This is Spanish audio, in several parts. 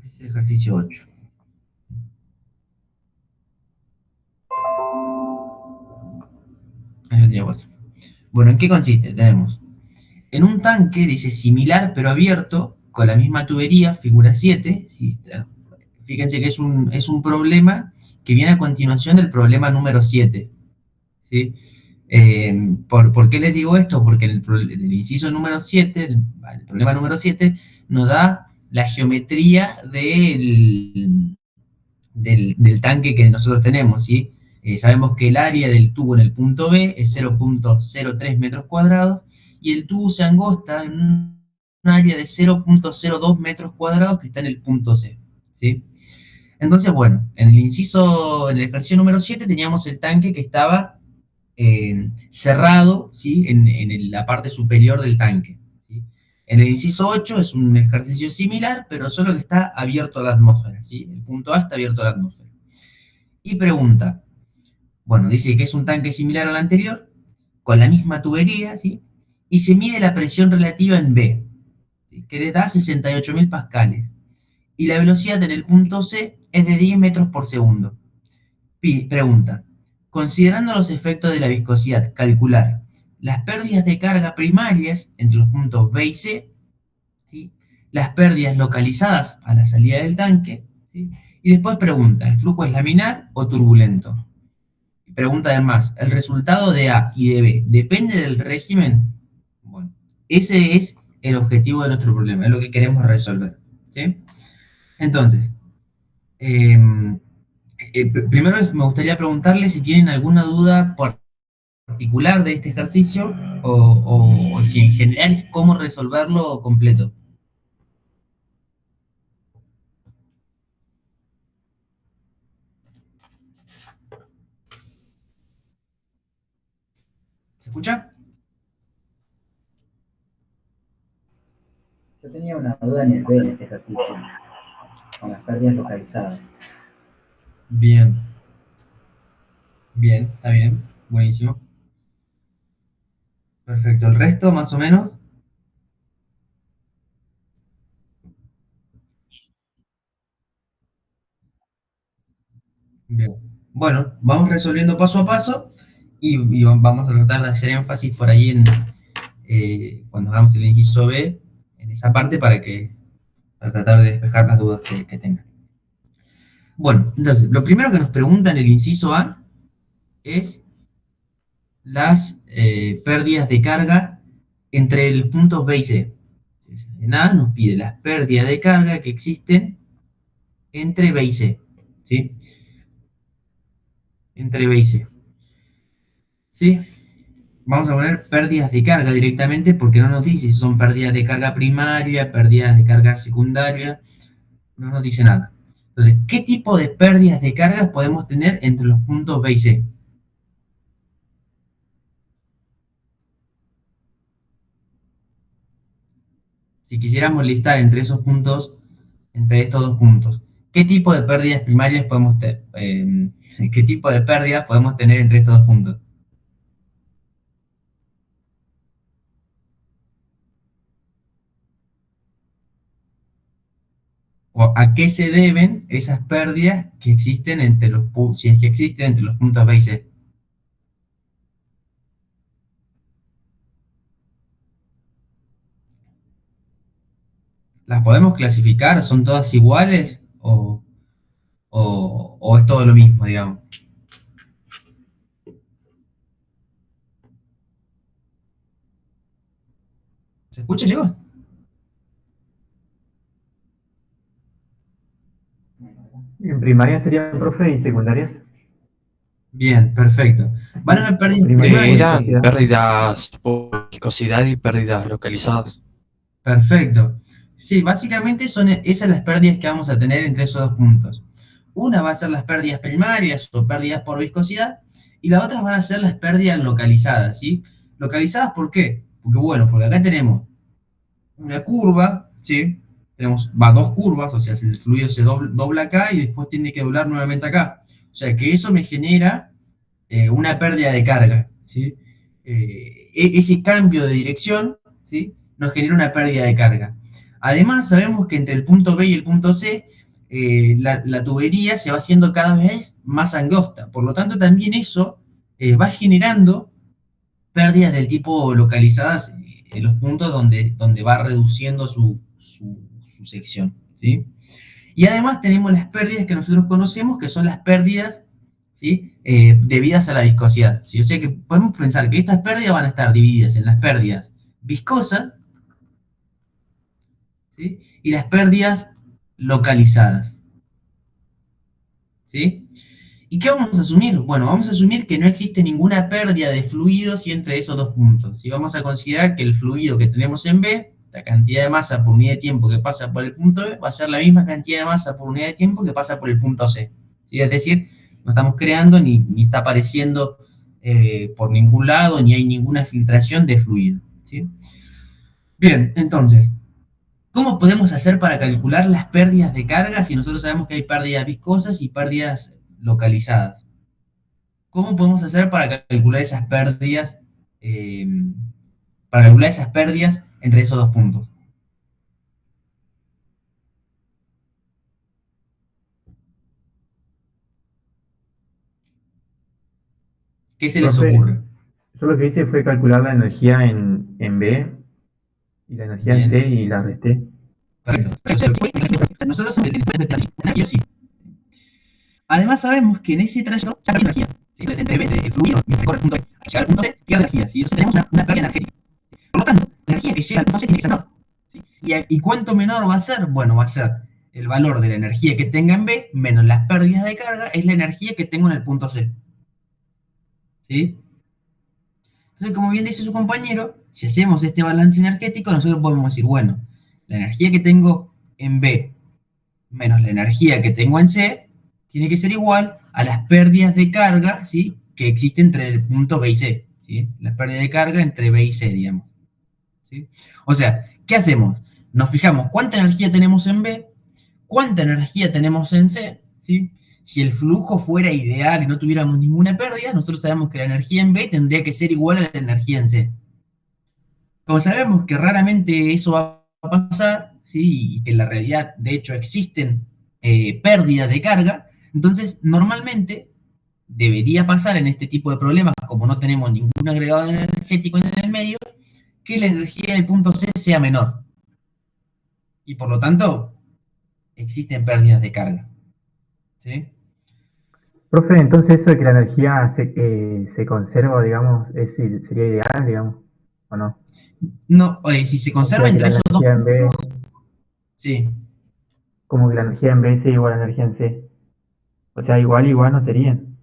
Este es el ejercicio 8. Ahí lo llevo. Bueno, ¿en qué consiste? Tenemos en un tanque, dice similar pero abierto, con la misma tubería, figura 7. ¿Sí? Fíjense que es un problema que viene a continuación del problema número 7. ¿Sí? ¿Por qué les digo esto? Porque en el inciso número 7, el problema número 7, nos da la geometría del tanque que nosotros tenemos, ¿sí? Sabemos que el área del tubo en el punto B es 0,03 metros cuadrados y el tubo se angosta en un área de 0,02 metros cuadrados que está en el punto C, ¿sí? Entonces, bueno, en el ejercicio número 7 teníamos el tanque que estaba cerrado, ¿sí? En la parte superior del tanque, ¿sí? En el inciso 8 es un ejercicio similar, pero solo que está abierto a la atmósfera, ¿sí? El punto A está abierto a la atmósfera. Y pregunta, bueno, dice que es un tanque similar al anterior, con la misma tubería, ¿sí? Y se mide la presión relativa en B, ¿sí? Que le da 68.000 pascales. Y la velocidad en el punto C es de 10 metros por segundo. Pregunta, considerando los efectos de la viscosidad, calcular las pérdidas de carga primarias entre los puntos B y C, ¿sí? Las pérdidas localizadas a la salida del tanque, ¿sí? Y después pregunta, ¿el flujo es laminar o turbulento? Pregunta además, ¿el resultado de A y de B depende del régimen? Bueno, ese es el objetivo de nuestro problema, es lo que queremos resolver, ¿sí? Entonces, eh, primero me gustaría preguntarle si tienen alguna duda particular de este ejercicio o si en general es cómo resolverlo completo. ¿Se escucha? Yo tenía una duda en el B, en ese ejercicio, con las pérdidas localizadas. Bien, bien, está bien, buenísimo. Perfecto, el resto más o menos. Bien. Bueno, vamos resolviendo paso a paso y vamos a tratar de hacer énfasis por ahí cuando hagamos el inciso B, en esa parte para tratar de despejar las dudas que tengan. Bueno, entonces, lo primero que nos pregunta en el inciso A es las pérdidas de carga entre los puntos B y C. En A nos pide las pérdidas de carga que existen entre B y C. ¿Sí? Entre B y C. ¿Sí? Vamos a poner pérdidas de carga directamente porque no nos dice si son pérdidas de carga primaria, pérdidas de carga secundaria, no nos dice nada. Entonces, ¿qué tipo de pérdidas de cargas podemos tener entre los puntos B y C? Si quisiéramos listar entre esos puntos, entre estos dos puntos, ¿qué tipo de pérdidas primarias podemos tener? ¿Qué tipo de pérdidas podemos tener entre estos dos puntos? ¿O a qué se deben esas pérdidas que existen entre los puntos, si es que existen entre los puntos B y C? ¿Las podemos clasificar? ¿Son todas iguales? ¿O es todo lo mismo, digamos? ¿Se escucha, chicos? En primaria sería profe y secundaria. Bien, perfecto. Van a haber pérdidas Primaria por primarias. Eran viscosidad. pérdidas por viscosidad y pérdidas localizadas. Perfecto. Sí, básicamente son esas las pérdidas que vamos a tener entre esos dos puntos. Una va a ser las pérdidas primarias o pérdidas por viscosidad y las otras van a ser las pérdidas localizadas, ¿sí? ¿Localizadas por qué? Porque bueno, porque acá tenemos una curva, ¿sí? Tenemos, dos curvas, o sea, el fluido se dobla acá y después tiene que doblar nuevamente acá. O sea, que eso me genera una pérdida de carga, ¿sí? Ese cambio de dirección, ¿sí? Nos genera una pérdida de carga. Además, sabemos que entre el punto B y el punto C, la tubería se va haciendo cada vez más angosta. Por lo tanto, también eso va generando pérdidas del tipo localizadas en los puntos donde va reduciendo su sección, ¿sí? Y además tenemos las pérdidas que nosotros conocemos, que son las pérdidas, ¿sí? Debidas a la viscosidad, ¿sí? O sea que podemos pensar que estas pérdidas van a estar divididas en las pérdidas viscosas, ¿sí? Y las pérdidas localizadas, ¿sí? ¿Y qué vamos a asumir? Bueno, vamos a asumir que no existe ninguna pérdida de fluidos entre esos dos puntos. Y vamos a considerar que el fluido que tenemos en B, la cantidad de masa por unidad de tiempo que pasa por el punto B, va a ser la misma cantidad de masa por unidad de tiempo que pasa por el punto C. ¿Sí? Es decir, no estamos creando ni está apareciendo por ningún lado, ni hay ninguna filtración de fluido, ¿sí? Bien, entonces, ¿cómo podemos hacer para calcular las pérdidas de carga si nosotros sabemos que hay pérdidas viscosas y pérdidas localizadas? ¿Cómo podemos hacer para calcular esas pérdidas, entre esos dos puntos? ¿Qué se les Profe, ocurre? yo lo que hice fue calcular la energía en B y la energía en C Bien, y la resté. perfecto. Nosotros sabemos que energía sí. Además sabemos que en ese trayecto ya pierde energía, ¿sí? Entonces, entre el fluido que recorre el punto B hasta llegar al punto C, pierde energía, ¿sí? Entonces tenemos una pérdida energética. Por lo tanto, la energía que llega al punto C tiene que ser menor, ¿sí? ¿Y cuánto menor va a ser? Bueno, va a ser el valor de la energía que tenga en B menos las pérdidas de carga, es la energía que tengo en el punto C, ¿sí? Entonces, como bien dice su compañero, si hacemos este balance energético, nosotros podemos decir, bueno, la energía que tengo en B menos la energía que tengo en C tiene que ser igual a las pérdidas de carga, ¿sí? Que existen entre el punto B y C, ¿sí? Las pérdidas de carga entre B y C, digamos, ¿sí? O sea, ¿qué hacemos? Nos fijamos cuánta energía tenemos en B, cuánta energía tenemos en C, ¿sí? Si el flujo fuera ideal y no tuviéramos ninguna pérdida, nosotros sabemos que la energía en B tendría que ser igual a la energía en C. Como sabemos que raramente eso va a pasar, ¿sí? Y que en la realidad, de hecho, existen pérdidas de carga, entonces normalmente debería pasar en este tipo de problemas, como no tenemos ningún agregado energético en el medio, que la energía en el punto C sea menor. Y por lo tanto, existen pérdidas de carga, ¿sí? Profe, entonces eso de que la energía se conserva, digamos, sería ideal, digamos, ¿o no? No, si se O conserva sea, que entre la esos dos energía en B, puntos, sí, como que la energía en B sea igual a la energía en C. O sea, igual no serían.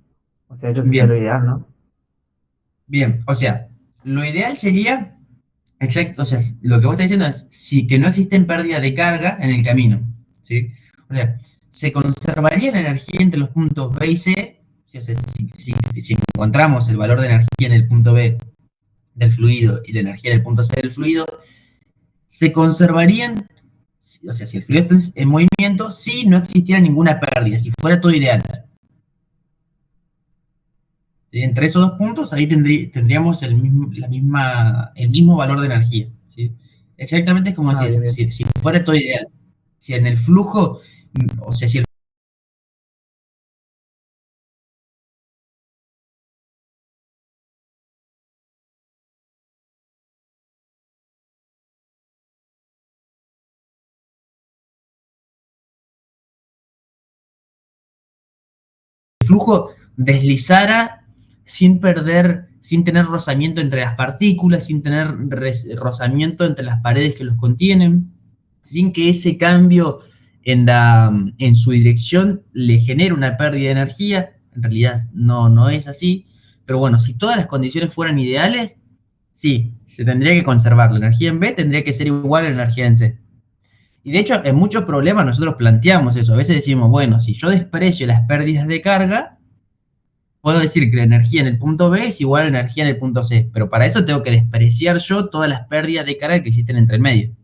O sea, eso sería lo bien, ideal, ¿no? bien. O sea, lo ideal sería, exacto, o sea, lo que vos estás diciendo es que no existen pérdidas de carga en el camino, ¿sí? O sea, se conservaría la energía entre los puntos B y C, ¿sí? O sea, si encontramos el valor de energía en el punto B del fluido y la energía en el punto C del fluido, se conservarían, o sea, si el fluido está en movimiento, si no existiera ninguna pérdida, si fuera todo ideal. ¿Sí? Entre esos dos puntos, ahí tendríamos el mismo valor de energía, ¿sí? Exactamente es como Ah, decir, bien, bien. si fuera todo ideal, si en el flujo, o sea, si el flujo deslizara sin perder, sin tener rozamiento entre las partículas, sin tener rozamiento entre las paredes que los contienen, sin que ese cambio en su dirección le genere una pérdida de energía. En realidad no es así, pero bueno, si todas las condiciones fueran ideales, sí, se tendría que conservar. La energía en B tendría que ser igual a la energía en C. Y de hecho, en muchos problemas nosotros planteamos eso. A veces decimos, bueno, si yo desprecio las pérdidas de carga, puedo decir que la energía en el punto B es igual a la energía en el punto C, pero para eso tengo que despreciar yo todas las pérdidas de carga que existen entre el medio.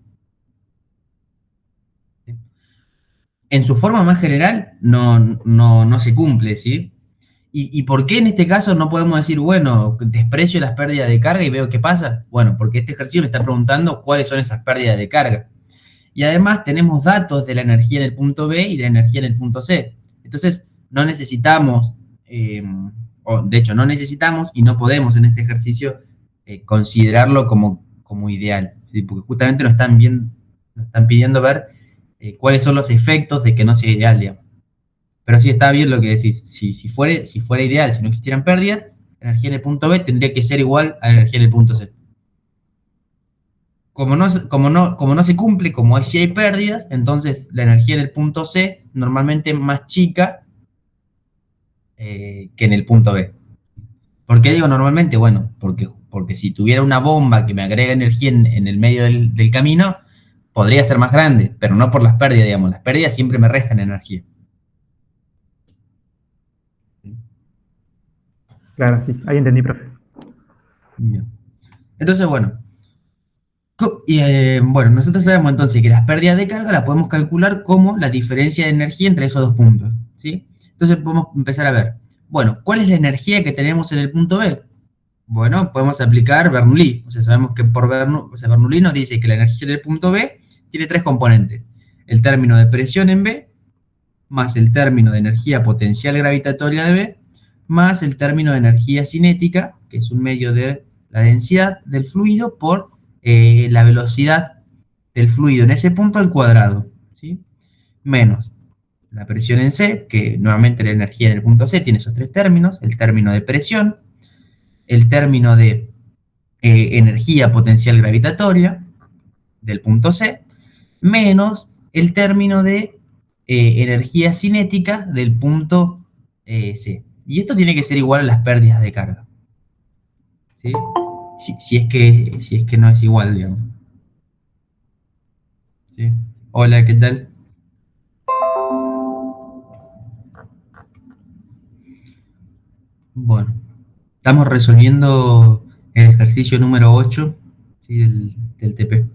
En su forma más general, no se cumple, ¿sí? ¿Y por qué en este caso no podemos decir, bueno, desprecio las pérdidas de carga y veo qué pasa? Bueno, porque este ejercicio me está preguntando cuáles son esas pérdidas de carga. Y además tenemos datos de la energía en el punto B y de la energía en el punto C. Entonces, no necesitamos, o de hecho no necesitamos y no podemos en este ejercicio considerarlo como ideal, ¿sí? Porque justamente nos están pidiendo ver cuáles son los efectos de que no sea ideal, digamos. Pero sí está bien lo que decís. Si fuera ideal, si no existieran pérdidas, la energía en el punto B tendría que ser igual a la energía en el punto C. Como no se cumple, como si hay pérdidas, entonces la energía en el punto C normalmente es más chica que en el punto B. ¿Por qué digo normalmente? Bueno, porque si tuviera una bomba que me agrega energía en el medio del camino, podría ser más grande, pero no por las pérdidas, digamos. Las pérdidas siempre me restan energía. Claro, sí, ahí entendí, profe. Bien. Entonces, bueno. Bueno, nosotros sabemos entonces que las pérdidas de carga las podemos calcular como la diferencia de energía entre esos dos puntos, ¿sí? Entonces podemos empezar a ver, bueno, ¿cuál es la energía que tenemos en el punto B? Bueno, podemos aplicar Bernoulli, o sea, sabemos que Bernoulli nos dice que la energía del punto B tiene tres componentes, el término de presión en B, más el término de energía potencial gravitatoria de B, más el término de energía cinética, que es un medio de la densidad del fluido por la velocidad del fluido en ese punto al cuadrado, ¿sí? Menos la presión en C, que nuevamente la energía en el punto C tiene esos tres términos, el término de presión, el término de energía potencial gravitatoria del punto C, menos el término de energía cinética del punto C. Y esto tiene que ser igual a las pérdidas de carga, ¿sí? Si es que no es igual, digamos. ¿Sí? Hola, ¿qué tal? Bueno, estamos resolviendo el ejercicio número 8, ¿sí? del TP.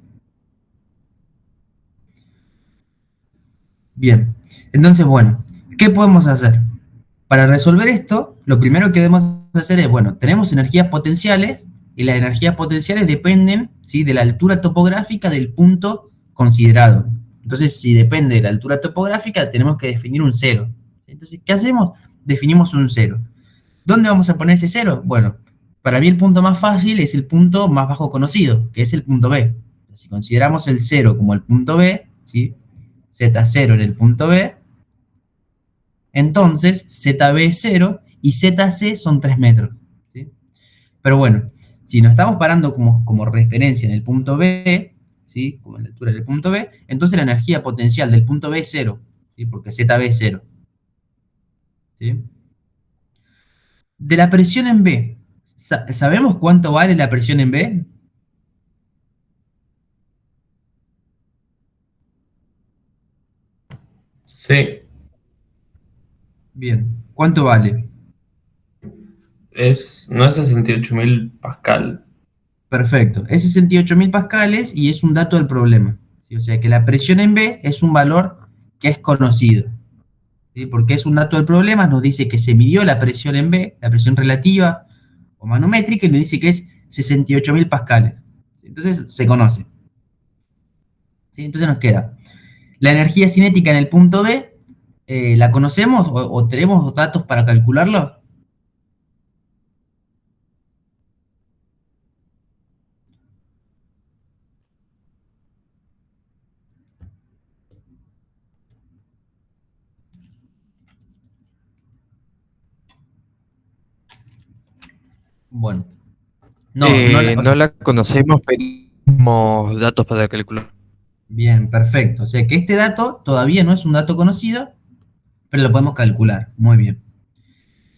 Bien, entonces, bueno, ¿qué podemos hacer? Para resolver esto, lo primero que debemos hacer es, bueno, tenemos energías potenciales y las energías potenciales dependen, ¿sí? de la altura topográfica del punto considerado. Entonces, si depende de la altura topográfica, tenemos que definir un cero. Entonces, ¿qué hacemos? Definimos un cero. ¿Dónde vamos a poner ese cero? Bueno, para mí el punto más fácil es el punto más bajo conocido, que es el punto B. Si consideramos el cero como el punto B, ¿sí? Z0 en el punto B, entonces ZB es 0 y ZC son 3 metros, ¿sí? Pero bueno, si nos estamos parando como referencia en el punto B, ¿sí? Como en la altura del punto B, entonces la energía potencial del punto B es 0, ¿sí? Porque ZB es 0, ¿sí? De la presión en B, ¿sabemos cuánto vale la presión en B? Sí, Bien, ¿cuánto vale? no es 68.000 Pascal. Perfecto, es 68.000 pascales y es un dato del problema, ¿sí? O sea que la presión en B es un valor que es conocido, ¿sí? Porque es un dato del problema, nos dice que se midió la presión en B, la presión relativa o manométrica, y nos dice que es 68.000 pascales. Entonces se conoce, ¿sí? Entonces nos queda la energía cinética en el punto B, ¿la conocemos o tenemos datos para calcularlo? Bueno, no No la conocemos, pero tenemos datos para calcular. bien, perfecto. O sea que este dato todavía no es un dato conocido, pero lo podemos calcular. Muy bien.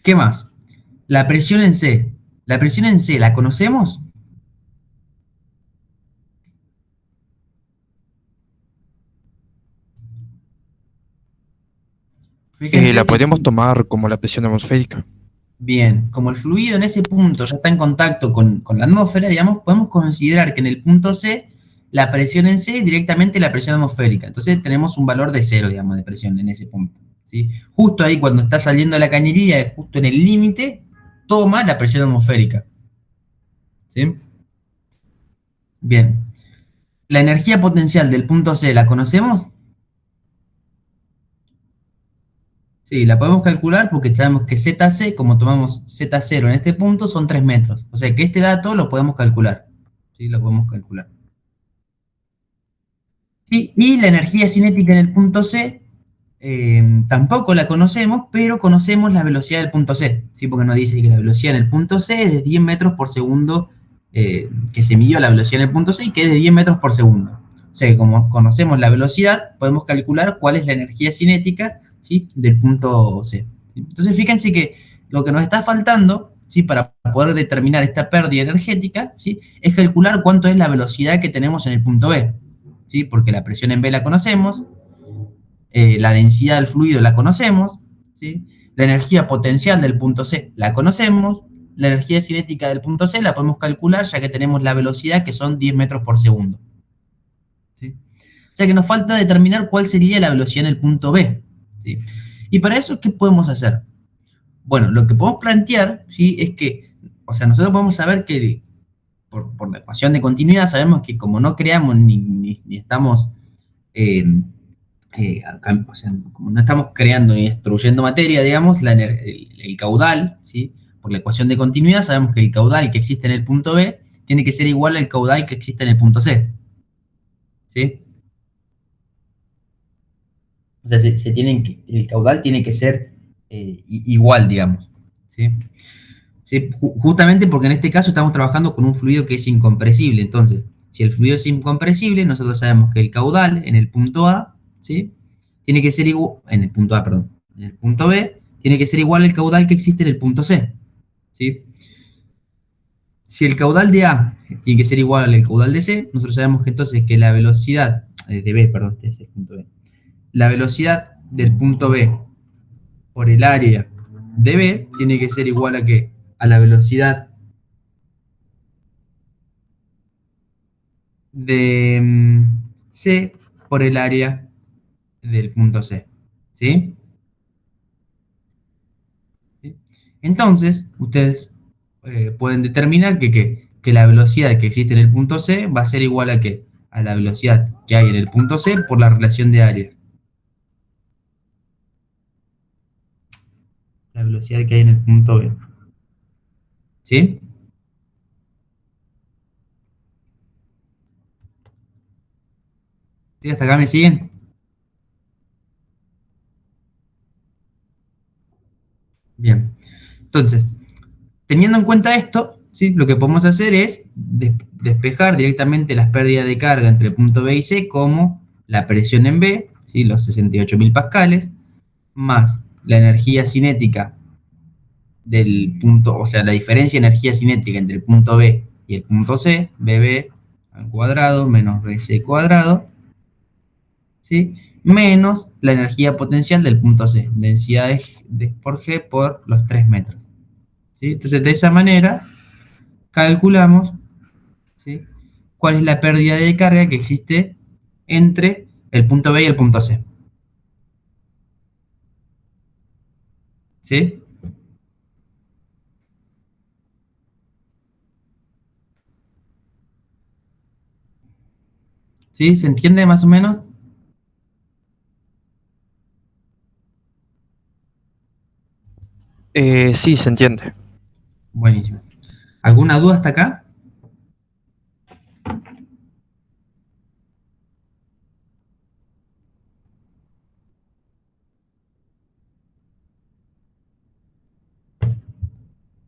¿Qué más? La presión en C. ¿La presión en C la conocemos? Fíjense La que, podríamos tomar como la presión atmosférica. bien, como el fluido en ese punto ya está en contacto con la atmósfera, digamos, podemos considerar que en el punto C la presión en C es directamente la presión atmosférica. Entonces tenemos un valor de 0, digamos, de presión en ese punto, ¿sí? Justo ahí cuando está saliendo la cañería, justo en el límite, toma la presión atmosférica, ¿sí? Bien. La energía potencial del punto C, ¿la conocemos? Sí, la podemos calcular porque sabemos que ZC, como tomamos Z0 en este punto, son 3 metros. O sea que este dato lo podemos calcular. Sí, lo podemos calcular. Sí, y la energía cinética en el punto C tampoco la conocemos, pero conocemos la velocidad del punto C. ¿Sí? Porque nos dice que la velocidad en el punto C es de 10 metros por segundo, que se midió la velocidad en el punto C y que es de 10 metros por segundo. O sea que como conocemos la velocidad, podemos calcular cuál es la energía cinética, ¿sí? Del punto C. Entonces fíjense que lo que nos está faltando, ¿sí? Para poder determinar esta pérdida energética, ¿sí? Es calcular cuánto es la velocidad que tenemos en el punto B. ¿Sí? Porque la presión en B la conocemos, la densidad del fluido la conocemos, ¿sí? La energía potencial del punto C la conocemos, la energía cinética del punto C la podemos calcular ya que tenemos la velocidad que son 10 metros por segundo. ¿Sí? O sea que nos falta determinar cuál sería la velocidad en el punto B. ¿Sí? Y para eso, ¿qué podemos hacer? Bueno, lo que podemos plantear, ¿sí? Es que, o sea, nosotros podemos saber que por la ecuación de continuidad sabemos que como no creamos ni estamos o sea, como no estamos creando ni destruyendo materia, digamos, el caudal, ¿sí? Por la ecuación de continuidad sabemos que el caudal que existe en el punto B tiene que ser igual al caudal que existe en el punto C. ¿Sí? O sea, el caudal tiene que ser igual, digamos. ¿Sí? ¿Sí? Justamente porque en este caso estamos trabajando con un fluido que es incompresible. Entonces, si el fluido es incompresible, nosotros sabemos que el caudal en el punto A, ¿sí? Tiene que ser igual, en el punto A, perdón, en el punto B, tiene que ser igual al caudal que existe en el punto C. ¿Sí? Si el caudal de A tiene que ser igual al caudal de C, nosotros sabemos que entonces que la velocidad, de B, perdón, este es el punto B, la velocidad del punto B por el área de B tiene que ser igual a ¿qué? A la velocidad de C por el área del punto C. ¿Sí? ¿Sí? Entonces, ustedes pueden determinar que la velocidad que existe en el punto C va a ser igual a ¿qué? A la velocidad que hay en el punto C por la relación de área. La velocidad que hay en el punto B. ¿Sí? ¿Sí? ¿Hasta acá me siguen? Bien. Entonces, teniendo en cuenta esto, ¿sí? Lo que podemos hacer es despejar directamente las pérdidas de carga entre el punto B y C como la presión en B, ¿sí? Los 68.000 pascales, más la energía cinética del punto, o sea, la diferencia de energía cinética entre el punto B y el punto C, BB al cuadrado menos BC cuadrado, ¿sí? Menos la energía potencial del punto C, densidad por G por los 3 metros. ¿Sí? Entonces, de esa manera, calculamos, ¿sí? Cuál es la pérdida de carga que existe entre el punto B y el punto C. ¿Sí? ¿Sí? ¿Se entiende más o menos? Sí, se entiende. Buenísimo. ¿Alguna duda hasta acá?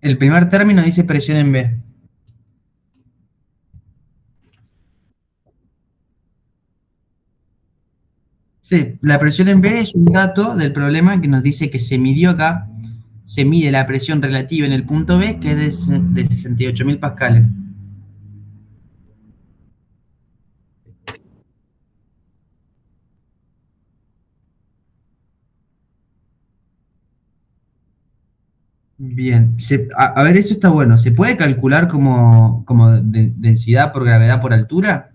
El primer término dice presión en B. Sí, la presión en B es un dato del problema que nos dice que se midió acá, se mide la presión relativa en el punto B, que es de 68.000 pascales. Bien, a ver, eso está bueno. ¿Se puede calcular como densidad por gravedad por altura?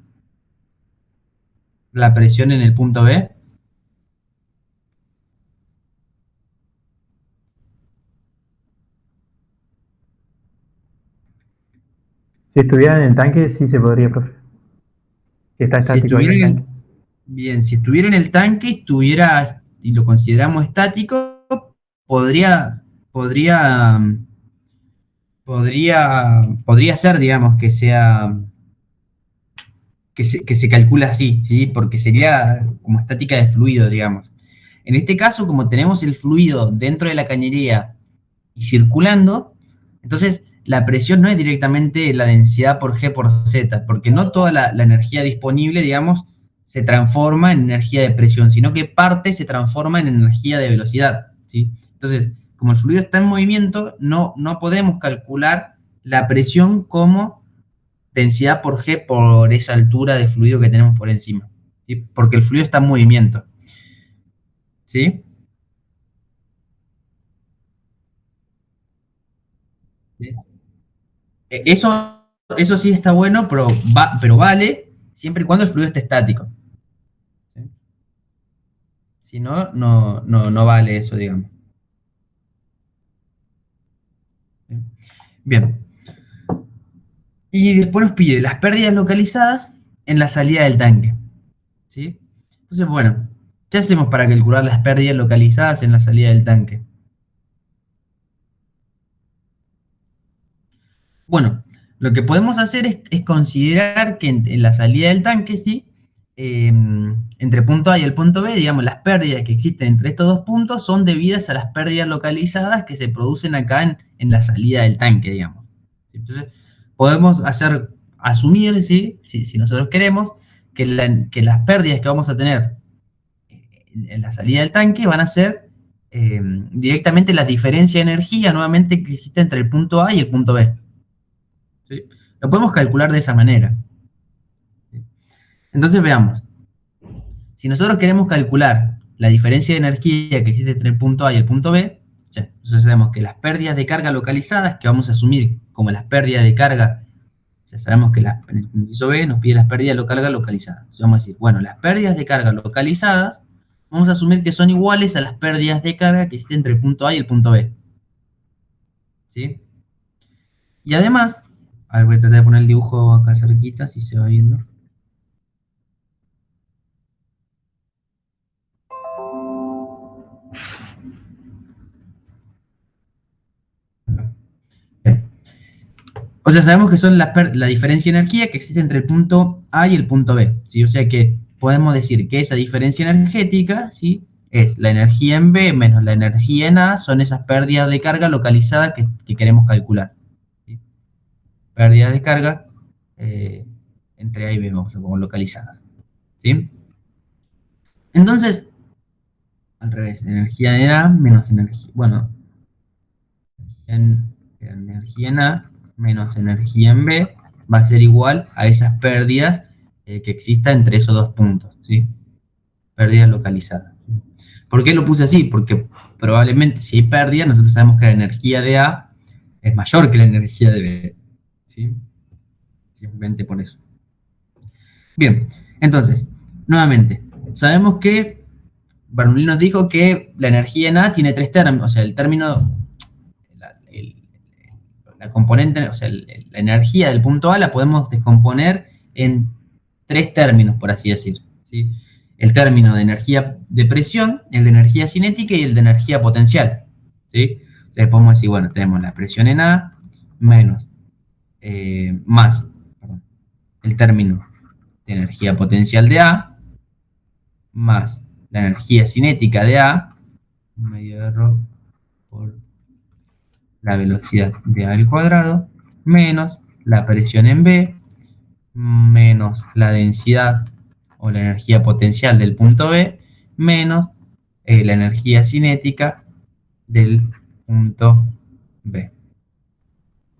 La presión en el punto B. Si estuviera en el tanque, sí se podría, profe. Si está Si estático ahí estuviera el en el, tanque. bien, si estuviera en el tanque, estuviera, y lo consideramos estático, podría, podría, podría ser, digamos, que se calcula así, ¿sí? Porque sería como estática de fluido, digamos. En este caso, como tenemos el fluido dentro de la cañería y circulando, entonces la presión no es directamente la densidad por G por Z, porque no toda la energía disponible, digamos, se transforma en energía de presión, sino que parte se transforma en energía de velocidad, ¿sí? Entonces, como el fluido está en movimiento, no podemos calcular la presión como densidad por G por esa altura de fluido que tenemos por encima, ¿sí? Porque el fluido está en movimiento, ¿sí? Eso sí está bueno, pero vale siempre y cuando el fluido esté estático, ¿sí? Si no, no vale eso, digamos. ¿Sí? Bien. Y después nos pide las pérdidas localizadas en la salida del tanque, ¿sí? Entonces, bueno, ¿qué hacemos para calcular las pérdidas localizadas en la salida del tanque? Bueno, lo que podemos hacer es considerar que en la salida del tanque, ¿sí? Entre punto A y el punto B, digamos, las pérdidas que existen entre estos dos puntos son debidas a las pérdidas localizadas que se producen acá en la salida del tanque, digamos. Entonces, podemos asumir, ¿sí? Si nosotros queremos, que las pérdidas que vamos a tener en la salida del tanque van a ser directamente la diferencia de energía nuevamente que existe entre el punto A y el punto B. ¿Sí? Lo podemos calcular de esa manera. ¿Sí? Entonces veamos. Si nosotros queremos calcular la diferencia de energía que existe entre el punto A y el punto B, nosotros sabemos que las pérdidas de carga localizadas, que vamos a asumir como las pérdidas de carga, ya sabemos que en el inciso B nos pide las pérdidas de carga localizadas. Entonces vamos a decir, bueno, las pérdidas de carga localizadas, vamos a asumir que son iguales a las pérdidas de carga que existen entre el punto A y el punto B. ¿Sí? Y además, a ver, voy a tratar de poner el dibujo acá cerquita, si se va viendo. O sea, sabemos que son la diferencia de energía que existe entre el punto A y el punto B, ¿sí? O sea que podemos decir que esa diferencia energética, ¿sí? Es la energía en B menos la energía en A, son esas pérdidas de carga localizadas que queremos calcular, ¿sí? Pérdidas de carga entre A y B, vamos a poner localizadas, ¿sí? Entonces, al revés, energía en A menos energía, bueno, energía en A menos energía en B va a ser igual a esas pérdidas que existan entre esos dos puntos, ¿sí? Pérdidas localizadas. ¿Por qué lo puse así? Porque probablemente si hay pérdida, nosotros sabemos que la energía de A es mayor que la energía de B, ¿sí? Simplemente por eso. Bien, entonces, nuevamente, sabemos que Bernoulli nos dijo que la energía en A tiene tres términos, o sea, el término, la componente, o sea, la energía del punto A la podemos descomponer en tres términos, por así decir, ¿sí? El término de energía de presión, el de energía cinética y el de energía potencial, ¿sí? O sea, podemos decir, bueno, tenemos la presión en A menos, más, perdón, el término de energía potencial de A, más la energía cinética de A, medio de error por la velocidad de A al cuadrado, menos la presión en B, menos la densidad o la energía potencial del punto B, menos la energía cinética del punto B.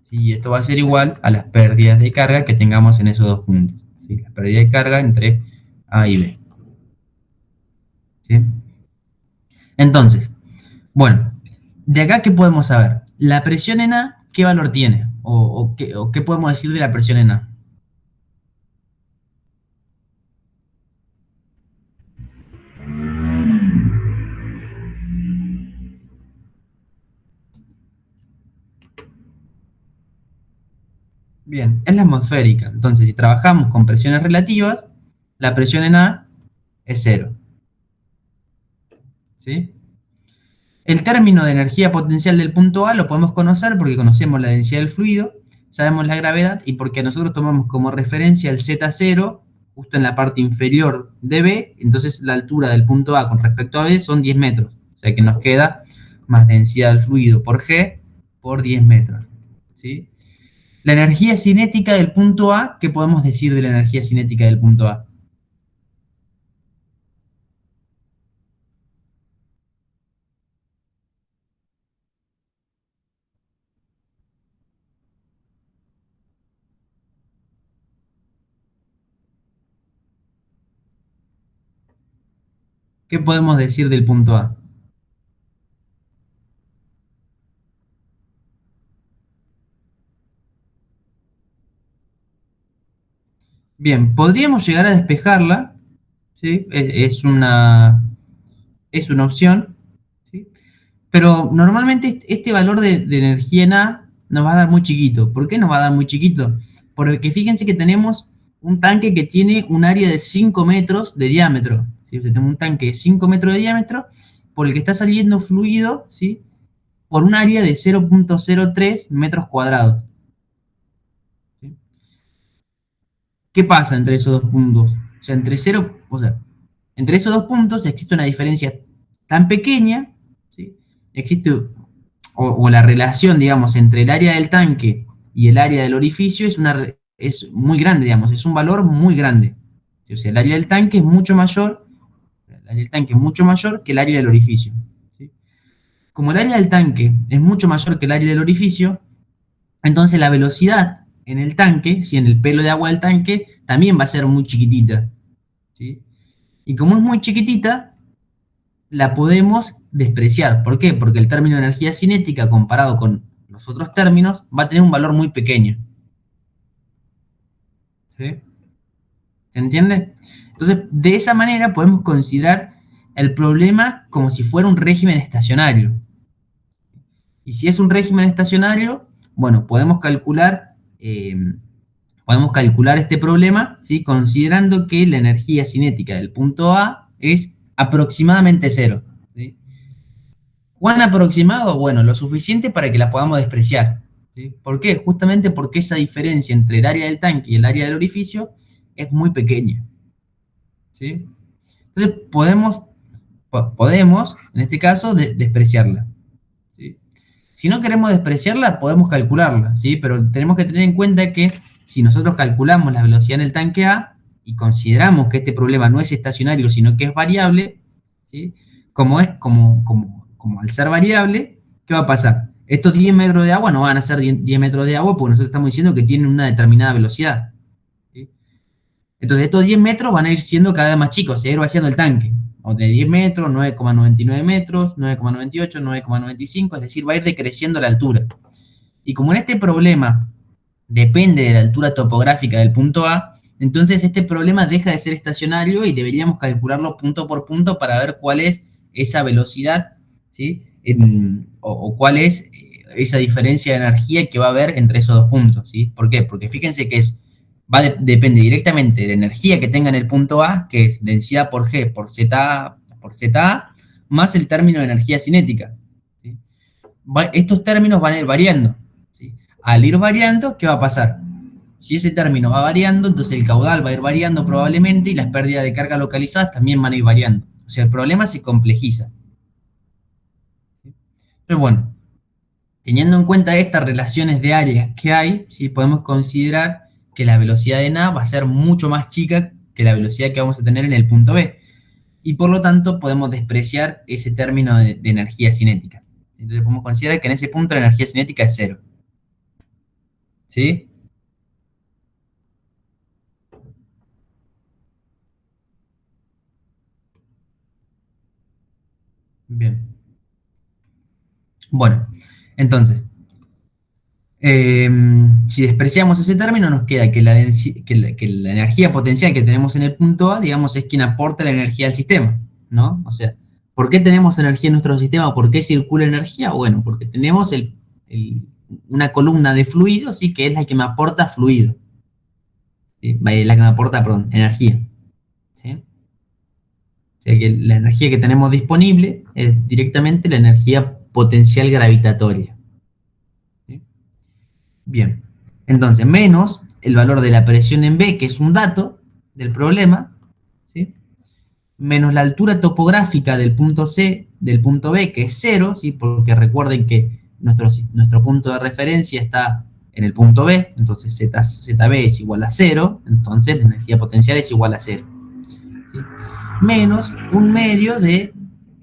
¿Sí? Y esto va a ser igual a las pérdidas de carga que tengamos en esos dos puntos. ¿Sí? La pérdida de carga entre A y B. ¿Sí? Entonces, bueno, de acá, ¿qué podemos saber? La presión en A, ¿qué valor tiene? ¿O qué podemos decir de la presión en A? Bien, es la atmosférica. Entonces, si trabajamos con presiones relativas, la presión en A es 0. ¿Sí? El término de energía potencial del punto A lo podemos conocer porque conocemos la densidad del fluido, sabemos la gravedad y porque nosotros tomamos como referencia el Z0 justo en la parte inferior de B, entonces la altura del punto A con respecto a B son 10 metros. O sea que nos queda más densidad del fluido por G por 10 metros. ¿Sí? La energía cinética del punto A, ¿qué podemos decir de la energía cinética del punto A? ¿Qué podemos decir del punto A? Bien, podríamos llegar a despejarla, ¿sí? Es una opción, ¿sí? Pero normalmente este valor de energía en A nos va a dar muy chiquito. ¿Por qué nos va a dar muy chiquito? Porque fíjense que tenemos un tanque que tiene un área de 5 metros de diámetro, ¿sí? O sea, tenemos un tanque de 5 metros de diámetro por el que está saliendo fluido, ¿sí? Por un área de 0.03 metros cuadrados. ¿Sí? ¿Qué pasa entre esos dos puntos? O sea, entre esos dos puntos existe una diferencia tan pequeña, ¿sí? Existe, o la relación, digamos, entre el área del tanque y el área del orificio es muy grande, digamos, es un valor muy grande. O sea, el área del tanque es mucho mayor, que el área del orificio. ¿Sí? Como el área del tanque es mucho mayor que el área del orificio, entonces la velocidad en el tanque, ¿sí? En el pelo de agua del tanque, también va a ser muy chiquitita. ¿Sí? Y como es muy chiquitita, la podemos despreciar. ¿Por qué? Porque el término de energía cinética comparado con los otros términos va a tener un valor muy pequeño. ¿Sí? ¿Se entiende? Entonces, de esa manera podemos considerar el problema como si fuera un régimen estacionario. Y si es un régimen estacionario, bueno, podemos calcular este problema, ¿sí? Considerando que la energía cinética del punto A es aproximadamente 0. ¿Sí? ¿Cuán aproximado? Bueno, lo suficiente para que la podamos despreciar. ¿Sí? ¿Por qué? Justamente porque esa diferencia entre el área del tanque y el área del orificio es muy pequeña. ¿Sí? Entonces podemos, en este caso, despreciarla. ¿Sí? Si no queremos despreciarla, podemos calcularla, ¿sí? Pero tenemos que tener en cuenta que si nosotros calculamos la velocidad en el tanque A y consideramos que este problema no es estacionario, sino que es variable, ¿sí? Como al ser variable, ¿qué va a pasar? Estos 10 metros de agua no van a ser 10 metros de agua porque nosotros estamos diciendo que tienen una determinada velocidad. ¿Sí? Entonces estos 10 metros van a ir siendo cada vez más chicos, se va a ir vaciando el tanque. Vamos a tener 10 metros, 9,99 metros, 9,98, 9,95, es decir, va a ir decreciendo la altura. Y como en este problema depende de la altura topográfica del punto A, entonces este problema deja de ser estacionario y deberíamos calcularlo punto por punto para ver cuál es esa velocidad, ¿sí? O cuál es esa diferencia de energía que va a haber entre esos dos puntos, ¿sí? ¿Por qué? Porque fíjense que depende directamente de la energía que tenga en el punto A, que es densidad por G por ZA, más el término de energía cinética. ¿Sí? Estos términos van a ir variando. ¿Sí? Al ir variando, ¿qué va a pasar? Si ese término va variando, entonces el caudal va a ir variando probablemente y las pérdidas de carga localizadas también van a ir variando. O sea, el problema se complejiza. Entonces, bueno, teniendo en cuenta estas relaciones de áreas que hay, ¿sí? Podemos considerar que la velocidad en A va a ser mucho más chica que la velocidad que vamos a tener en el punto B. Y por lo tanto podemos despreciar ese término de energía cinética. Entonces podemos considerar que en ese punto la energía cinética es 0. ¿Sí? Bien. Bueno, entonces, si despreciamos ese término, nos queda que la energía potencial que tenemos en el punto A, digamos, es quien aporta la energía al sistema, ¿no? O sea, ¿por qué tenemos energía en nuestro sistema? ¿Por qué circula energía? Bueno, porque tenemos una columna de fluido, ¿sí? Que es la que me aporta fluido. ¿Sí? La que me aporta, perdón, energía. O sea que la energía que tenemos disponible es directamente la energía potencial gravitatoria. ¿Sí? Bien, entonces menos el valor de la presión en B, que es un dato del problema, ¿sí? Menos la altura topográfica del punto C del punto B, que es 0, ¿sí? Porque recuerden que nuestro punto de referencia está en el punto B, entonces ZB es igual a 0, entonces la energía potencial es igual a 0. ¿Sí? Menos un medio de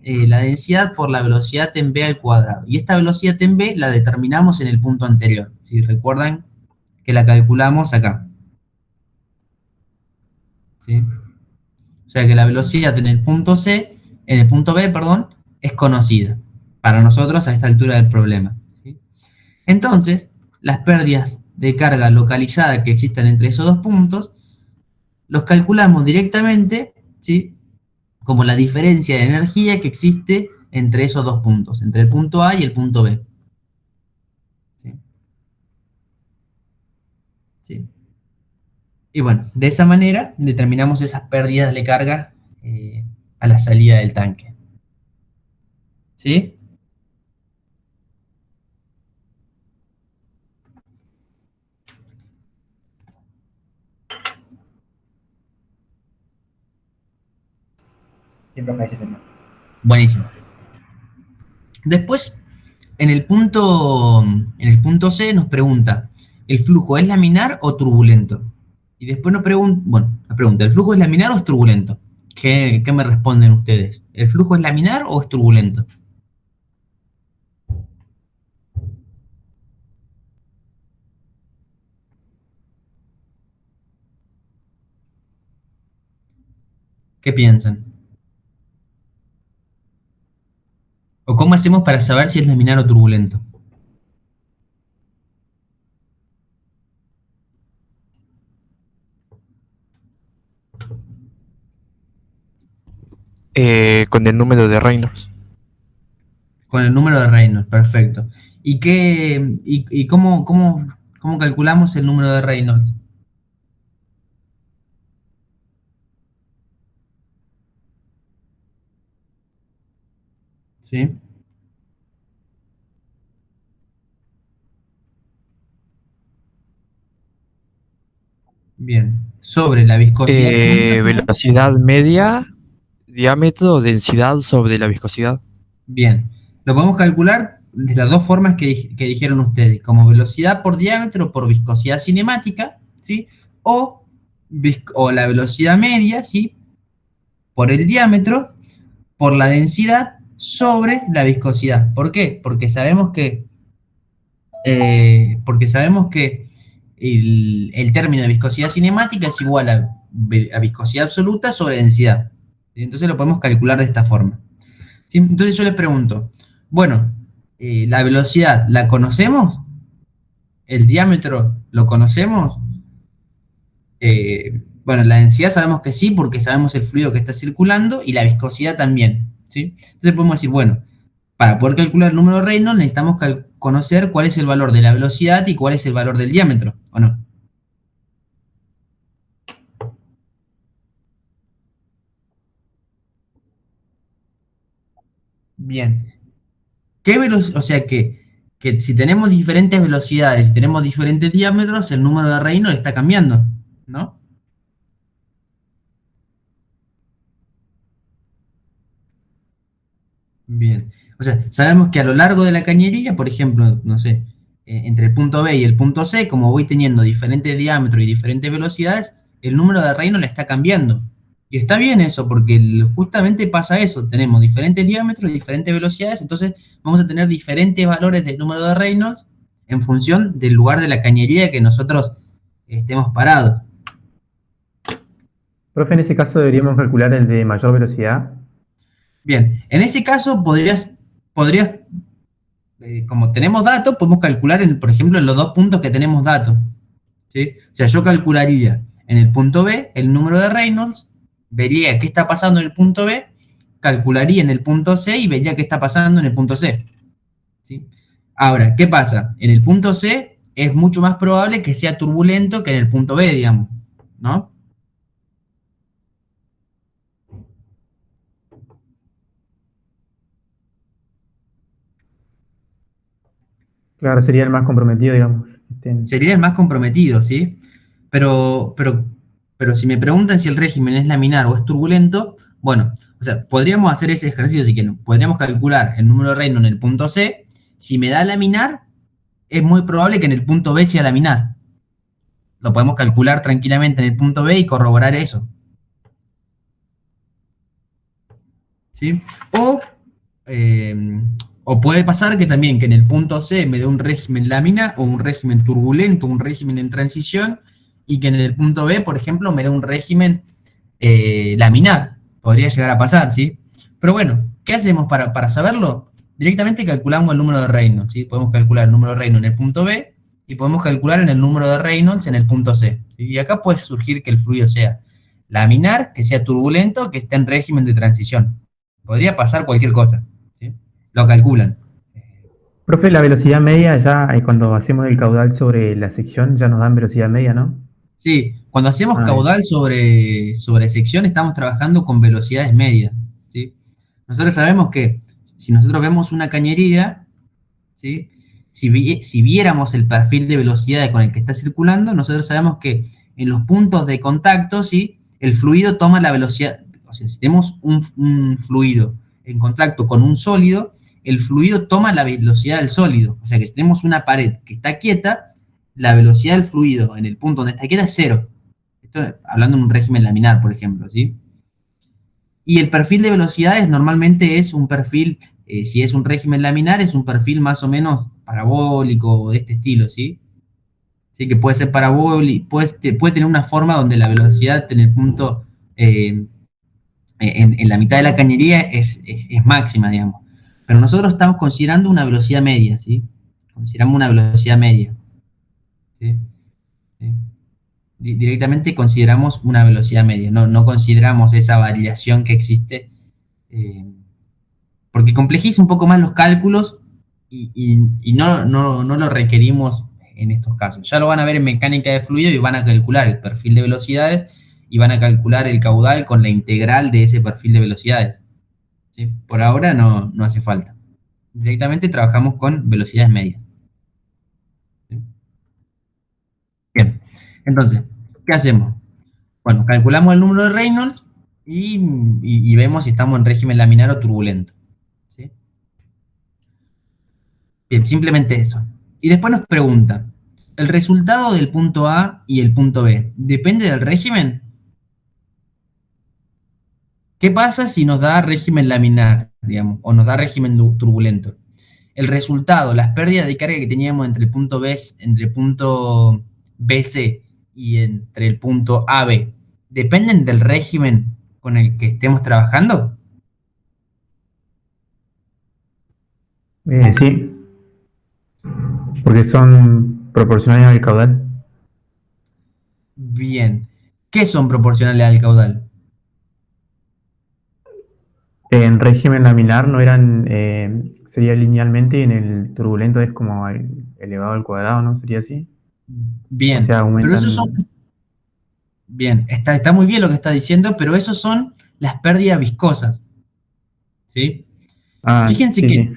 la densidad por la velocidad en B al cuadrado. Y esta velocidad en B la determinamos en el punto anterior. ¿Sí? Recuerdan que la calculamos acá. ¿Sí? O sea que la velocidad en el punto B, perdón, es conocida para nosotros a esta altura del problema. ¿Sí? Entonces, las pérdidas de carga localizada que existen entre esos dos puntos, los calculamos directamente, ¿sí? Como la diferencia de energía que existe entre esos dos puntos, entre el punto A y el punto B. ¿Sí? ¿Sí? Y bueno, de esa manera determinamos esas pérdidas de carga a la salida del tanque. ¿Sí? Sí, profe, ese tema. Buenísimo. Después, en el punto C nos pregunta, ¿el flujo es laminar o turbulento? Y después nos pregunta, ¿el flujo es laminar o es turbulento? ¿Qué me responden ustedes? ¿El flujo es laminar o es turbulento? ¿Qué piensan? ¿O cómo hacemos para saber si es laminar o turbulento? Con el número de Reynolds. Con el número de Reynolds, perfecto. ¿Y cómo calculamos el número de Reynolds? ¿Sí? Bien. Sobre la viscosidad cinética. Velocidad media, diámetro, densidad sobre la viscosidad. Bien. Lo podemos calcular de las dos formas que dijeron ustedes, como velocidad por diámetro por viscosidad cinemática, ¿sí? O la velocidad media, ¿sí? Por el diámetro, por la densidad sobre la viscosidad. ¿Por qué? Porque sabemos que el término de viscosidad cinemática es igual a viscosidad absoluta sobre densidad. Entonces lo podemos calcular de esta forma. ¿Sí? Entonces yo les pregunto, bueno, ¿la velocidad la conocemos? ¿El diámetro lo conocemos? Bueno, la densidad sabemos que sí, porque sabemos el fluido que está circulando, y la viscosidad también. ¿Sí? Entonces podemos decir, bueno, para poder calcular el número de Reynolds necesitamos conocer cuál es el valor de la velocidad y cuál es el valor del diámetro, ¿o no? Bien. O sea que si tenemos diferentes velocidades y tenemos diferentes diámetros, el número de Reynolds está cambiando, ¿no? Bien. O sea, sabemos que a lo largo de la cañería, por ejemplo, no sé, entre el punto B y el punto C, como voy teniendo diferentes diámetros y diferentes velocidades, el número de Reynolds está cambiando. Y está bien eso, porque justamente pasa eso. Tenemos diferentes diámetros y diferentes velocidades, entonces vamos a tener diferentes valores del número de Reynolds en función del lugar de la cañería que nosotros estemos parados. Profe, en ese caso deberíamos calcular el de mayor velocidad. Bien, en ese caso podrías como tenemos datos, podemos calcular, por ejemplo, en los dos puntos que tenemos datos. ¿Sí? O sea, yo calcularía en el punto B el número de Reynolds, vería qué está pasando en el punto B, calcularía en el punto C y vería qué está pasando en el punto C. ¿Sí? Ahora, ¿qué pasa? En el punto C es mucho más probable que sea turbulento que en el punto B, digamos, ¿no? Claro, sería el más comprometido, digamos. Sería el más comprometido, ¿sí? Pero, pero, pero si me preguntan si el régimen es laminar o es turbulento, bueno, o sea, podríamos hacer ese ejercicio si quieren. Podríamos calcular el número de Reynolds en el punto C. Si me da laminar, es muy probable que en el punto B sea laminar. Lo podemos calcular tranquilamente en el punto B y corroborar eso. ¿Sí? O puede pasar que también que en el punto C me dé un régimen lámina o un régimen turbulento, un régimen en transición, y que en el punto B, por ejemplo, me dé un régimen laminar. Podría llegar a pasar, ¿sí? Pero bueno, ¿qué hacemos para saberlo? Directamente calculamos el número de Reynolds, ¿sí? Podemos calcular el número de Reynolds en el punto B y podemos calcular en el número de Reynolds en el punto C, ¿sí? Y acá puede surgir que el fluido sea laminar, que sea turbulento, que esté en régimen de transición. Podría pasar cualquier cosa, ¿sí? Lo calculan. Profe, la velocidad media ya, cuando hacemos el caudal sobre la sección, ya nos dan velocidad media, ¿no? Sí, cuando hacemos Ah, caudal sobre sección estamos trabajando con velocidades medias, ¿sí? Nosotros sabemos que si nosotros vemos una cañería, ¿sí? Si viéramos el perfil de velocidad con el que está circulando, nosotros sabemos que en los puntos de contacto, ¿sí? El fluido toma la velocidad, o sea, si tenemos un fluido en contacto con un sólido, el fluido toma la velocidad del sólido. O sea, que si tenemos una pared que está quieta, la velocidad del fluido en el punto donde está quieta es cero. Esto hablando de un régimen laminar, por ejemplo, ¿sí? Y el perfil de velocidades normalmente es un perfil, si es un régimen laminar, es un perfil más o menos parabólico de este estilo, ¿sí? ¿Sí? Que puede ser parabólico, puede tener una forma donde la velocidad en el punto, en la mitad de la cañería es máxima, digamos. Pero nosotros estamos considerando una velocidad media, ¿sí? Consideramos una velocidad media, ¿sí? ¿Sí? Directamente consideramos una velocidad media, no consideramos esa variación que existe, porque complejiza un poco más los cálculos y no lo requerimos en estos casos. Ya lo van a ver en mecánica de fluido y van a calcular el perfil de velocidades y van a calcular el caudal con la integral de ese perfil de velocidades, ¿sí? Por ahora no hace falta. Directamente trabajamos con velocidades medias. ¿Sí? Bien, entonces, ¿qué hacemos? Bueno, calculamos el número de Reynolds y vemos si estamos en régimen laminar o turbulento, ¿sí? Bien, simplemente eso. Y después nos pregunta, ¿el resultado del punto A y el punto B depende del régimen? ¿Qué pasa si nos da régimen laminar, digamos, o nos da régimen turbulento? El resultado, las pérdidas de carga que teníamos entre el punto BC y entre el punto AB, ¿dependen del régimen con el que estemos trabajando? sí, porque son proporcionales al caudal. Bien. ¿Qué son proporcionales al caudal? En régimen laminar no eran, sería linealmente y en el turbulento es como elevado al cuadrado, ¿no? Sería así. O Bien, sea, pero esos son... aumentan. Bien, está muy bien lo que está diciendo, pero esos son las pérdidas viscosas, ¿sí? Ah, Fíjense sí, que,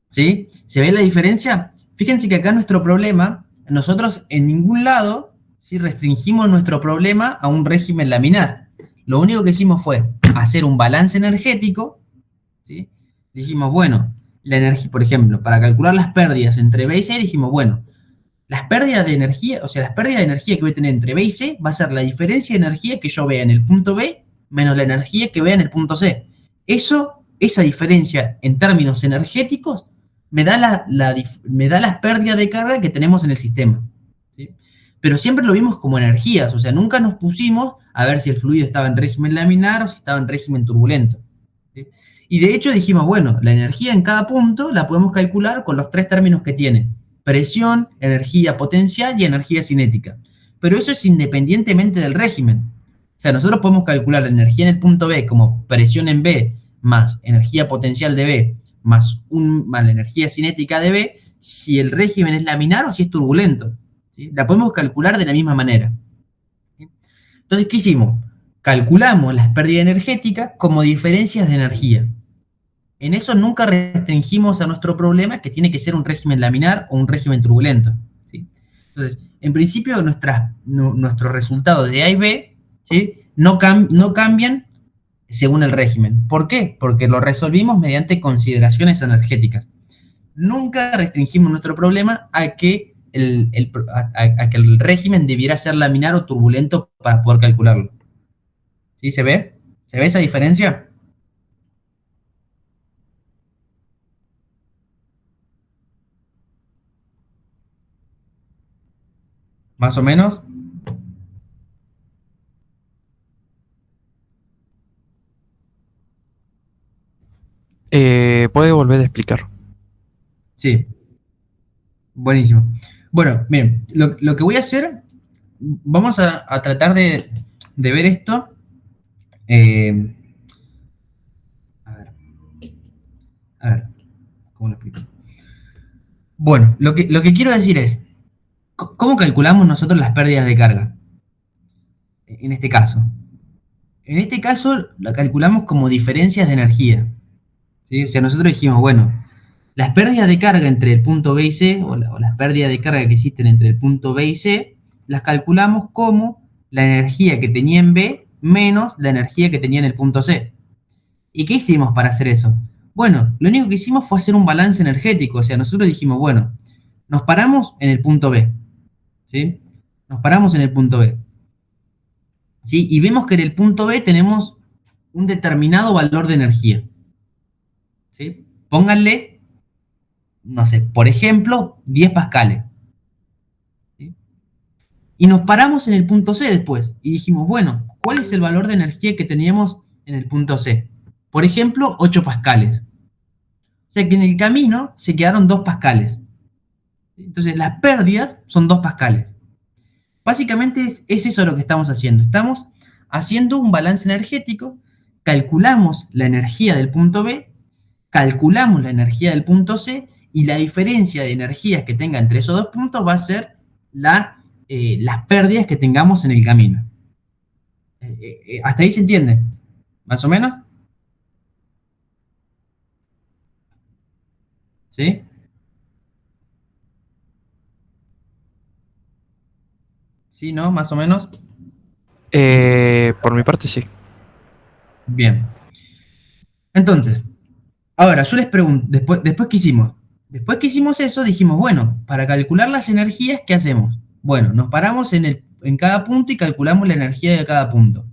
sí. ¿sí? ¿Se ve la diferencia? Fíjense que acá nuestro problema, nosotros en ningún lado, ¿sí? Restringimos nuestro problema a un régimen laminar. Lo único que hicimos fue hacer un balance energético, ¿sí? Dijimos, bueno, la energía, por ejemplo, para calcular las pérdidas entre B y C, dijimos, bueno, las pérdidas de energía, o sea, las pérdidas de energía que voy a tener entre B y C va a ser la diferencia de energía que yo vea en el punto B menos la energía que vea en el punto C. Esa diferencia en términos energéticos me da me da las pérdidas de carga que tenemos en el sistema, ¿sí? Pero siempre lo vimos como energías, o sea, nunca nos pusimos a ver si el fluido estaba en régimen laminar o si estaba en régimen turbulento, ¿sí? Y de hecho dijimos, bueno, la energía en cada punto la podemos calcular con los tres términos que tiene: presión, energía potencial y energía cinética. Pero eso es independientemente del régimen. O sea, nosotros podemos calcular la energía en el punto B como presión en B más energía potencial de B más la energía cinética de B si el régimen es laminar o si es turbulento, ¿sí? La podemos calcular de la misma manera, ¿sí? Entonces, ¿qué hicimos? Calculamos las pérdidas energéticas como diferencias de energía, En eso nunca restringimos a nuestro problema que tiene que ser un régimen laminar o un régimen turbulento, ¿sí? Entonces, en principio, nuestros resultados de A y B, ¿sí?, no cambian según el régimen. ¿Por qué? Porque lo resolvimos mediante consideraciones energéticas. Nunca restringimos nuestro problema a que el régimen debiera ser laminar o turbulento para poder calcularlo. ¿Sí? ¿Se ve? ¿Se ve esa diferencia? ¿Más o menos? ¿Puede volver a explicar? Sí. Buenísimo. Bueno, miren, lo que voy a hacer, vamos a tratar de ver esto. A ver, ¿cómo lo explico? Bueno, lo que quiero decir es, ¿cómo calculamos nosotros las pérdidas de carga? En este caso. En este caso, la calculamos como diferencias de energía, ¿sí? O sea, nosotros dijimos, bueno, las pérdidas de carga entre el punto B y C, o las pérdidas de carga que existen entre el punto B y C, las calculamos como la energía que tenía en B menos la energía que tenía en el punto C. ¿Y qué hicimos para hacer eso? Bueno, lo único que hicimos fue hacer un balance energético. O sea, nosotros dijimos, bueno, nos paramos en el punto B, ¿sí? Nos paramos en el punto B, ¿sí? Y vemos que en el punto B tenemos un determinado valor de energía, ¿sí? Pónganle, no sé, por ejemplo, 10 pascales. ¿Sí? Y nos paramos en el punto C después y dijimos, bueno, ¿cuál es el valor de energía que teníamos en el punto C? Por ejemplo, 8 pascales. O sea que en el camino se quedaron 2 pascales. Entonces las pérdidas son 2 pascales. Básicamente es eso lo que estamos haciendo. Estamos haciendo un balance energético, calculamos la energía del punto B, calculamos la energía del punto C y la diferencia de energías que tenga entre esos dos puntos va a ser las pérdidas que tengamos en el camino. ¿Hasta ahí se entiende? ¿Más o menos? ¿Sí? ¿Sí, no? ¿Más o menos? Por mi parte, sí. Bien. Entonces, ahora yo les pregunto, después que hicimos, después que hicimos eso, dijimos, bueno, para calcular las energías, ¿qué hacemos? Bueno, nos paramos en cada punto y calculamos la energía de cada punto.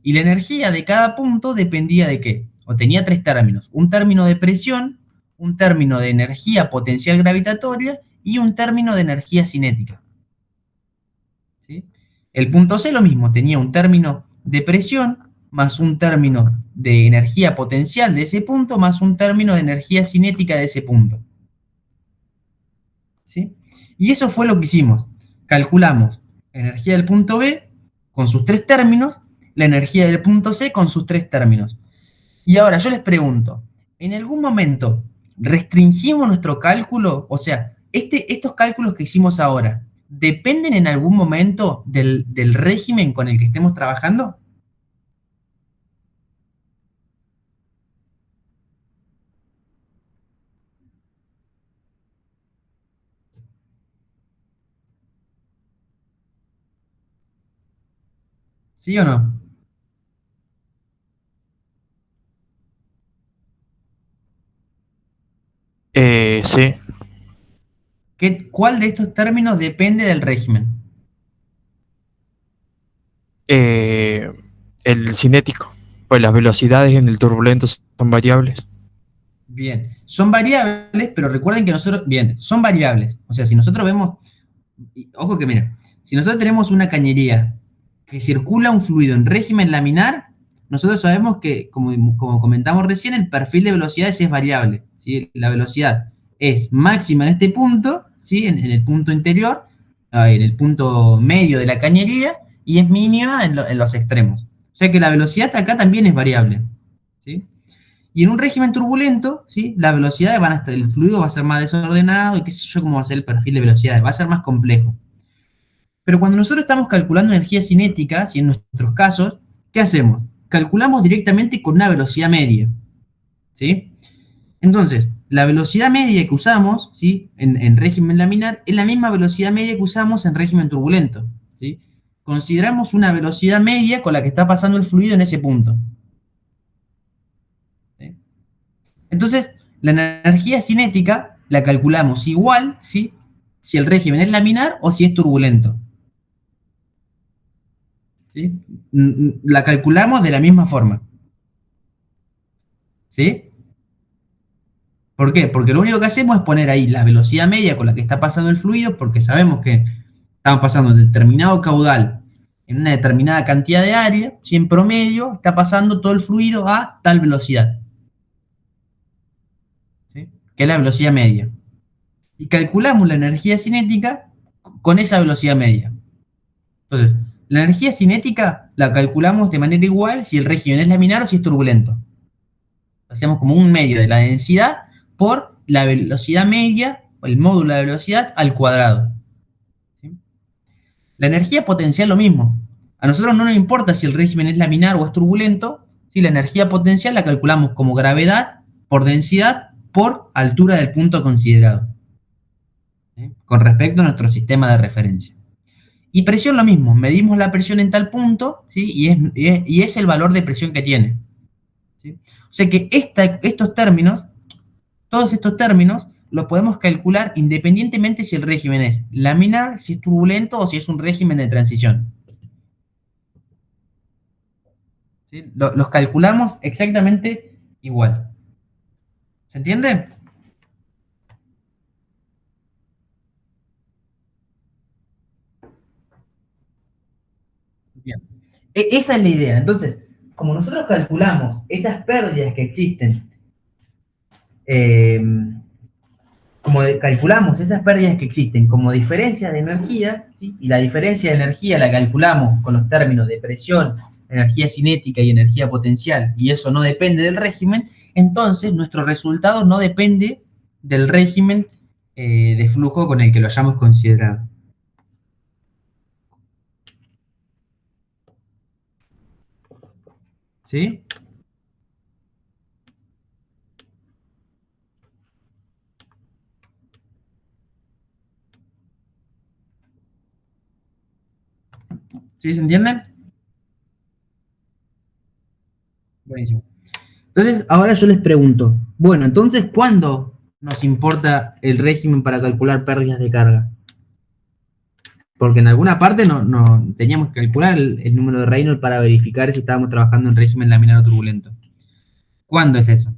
Y la energía de cada punto dependía de qué? O tenía 3 términos. Un término de presión, un término de energía potencial gravitatoria y un término de energía cinética. ¿Sí? El punto C lo mismo, tenía un término de presión más un término de energía potencial de ese punto más un término de energía cinética de ese punto. ¿Sí? Y eso fue lo que hicimos. Calculamos la energía del punto B con sus 3 términos, la energía del punto C con sus 3 términos. Y ahora yo les pregunto, ¿en algún momento restringimos nuestro cálculo? O sea, estos cálculos que hicimos ahora, ¿dependen en algún momento del régimen con el que estemos trabajando? ¿Sí o no? Sí. ¿Cuál de estos términos depende del régimen? El cinético. Pues las velocidades en el turbulento son variables. Bien, son variables, pero recuerden que nosotros, bien, son variables. O sea, si nosotros vemos, ojo que miren, si nosotros tenemos una cañería que circula un fluido en régimen laminar, nosotros sabemos que, como comentamos recién, el perfil de velocidades es variable, ¿sí? La velocidad es máxima en este punto, ¿sí? En el punto interior, en el punto medio de la cañería, y es mínima en los extremos. O sea que la velocidad acá también es variable, ¿sí? Y en un régimen turbulento, ¿sí? La velocidad el fluido va a ser más desordenado y qué sé yo cómo va a ser el perfil de velocidades, va a ser más complejo. Pero cuando nosotros estamos calculando energía cinética, si en nuestros casos, ¿qué hacemos? Calculamos directamente con una velocidad media, ¿sí? Entonces, la velocidad media que usamos, ¿sí? En régimen laminar es la misma velocidad media que usamos en régimen turbulento, ¿sí? Consideramos una velocidad media con la que está pasando el fluido en ese punto. ¿Sí? Entonces, la energía cinética la calculamos igual, ¿sí? Si el régimen es laminar o si es turbulento. ¿Sí? La calculamos de la misma forma. ¿Sí? ¿Por qué? Porque lo único que hacemos es poner ahí la velocidad media con la que está pasando el fluido, porque sabemos que estamos pasando de determinado caudal en una determinada cantidad de área, si en promedio está pasando todo el fluido a tal velocidad, ¿sí? Que es la velocidad media. Y calculamos la energía cinética con esa velocidad media. Entonces, la energía cinética la calculamos de manera igual si el régimen es laminar o si es turbulento. Hacemos como un medio de la densidad por la velocidad media, o el módulo de la velocidad, al cuadrado. ¿Sí? La energía potencial lo mismo. A nosotros no nos importa si el régimen es laminar o es turbulento, si la energía potencial la calculamos como gravedad por densidad por altura del punto considerado, ¿sí? Con respecto a nuestro sistema de referencia. Y presión lo mismo, medimos la presión en tal punto, ¿sí? y es el valor de presión que tiene. ¿Sí? O sea que todos estos términos los podemos calcular independientemente si el régimen es laminar, si es turbulento o si es un régimen de transición. ¿Sí? Los calculamos exactamente igual. ¿Se entiende? Bien. Esa es la idea. Entonces, como nosotros calculamos esas pérdidas que existen, eh, calculamos esas pérdidas que existen como diferencia de energía, ¿sí? Y la diferencia de energía la calculamos con los términos de presión, energía cinética y energía potencial, y eso no depende del régimen, entonces nuestro resultado no depende del régimen de flujo con el que lo hayamos considerado. ¿Sí? ¿Sí se entiende? Buenísimo. Entonces, ahora yo les pregunto, bueno, entonces, ¿cuándo nos importa el régimen para calcular pérdidas de carga? Porque en alguna parte no teníamos que calcular el número de Reynolds para verificar si estábamos trabajando en régimen laminar o turbulento. ¿Cuándo es eso?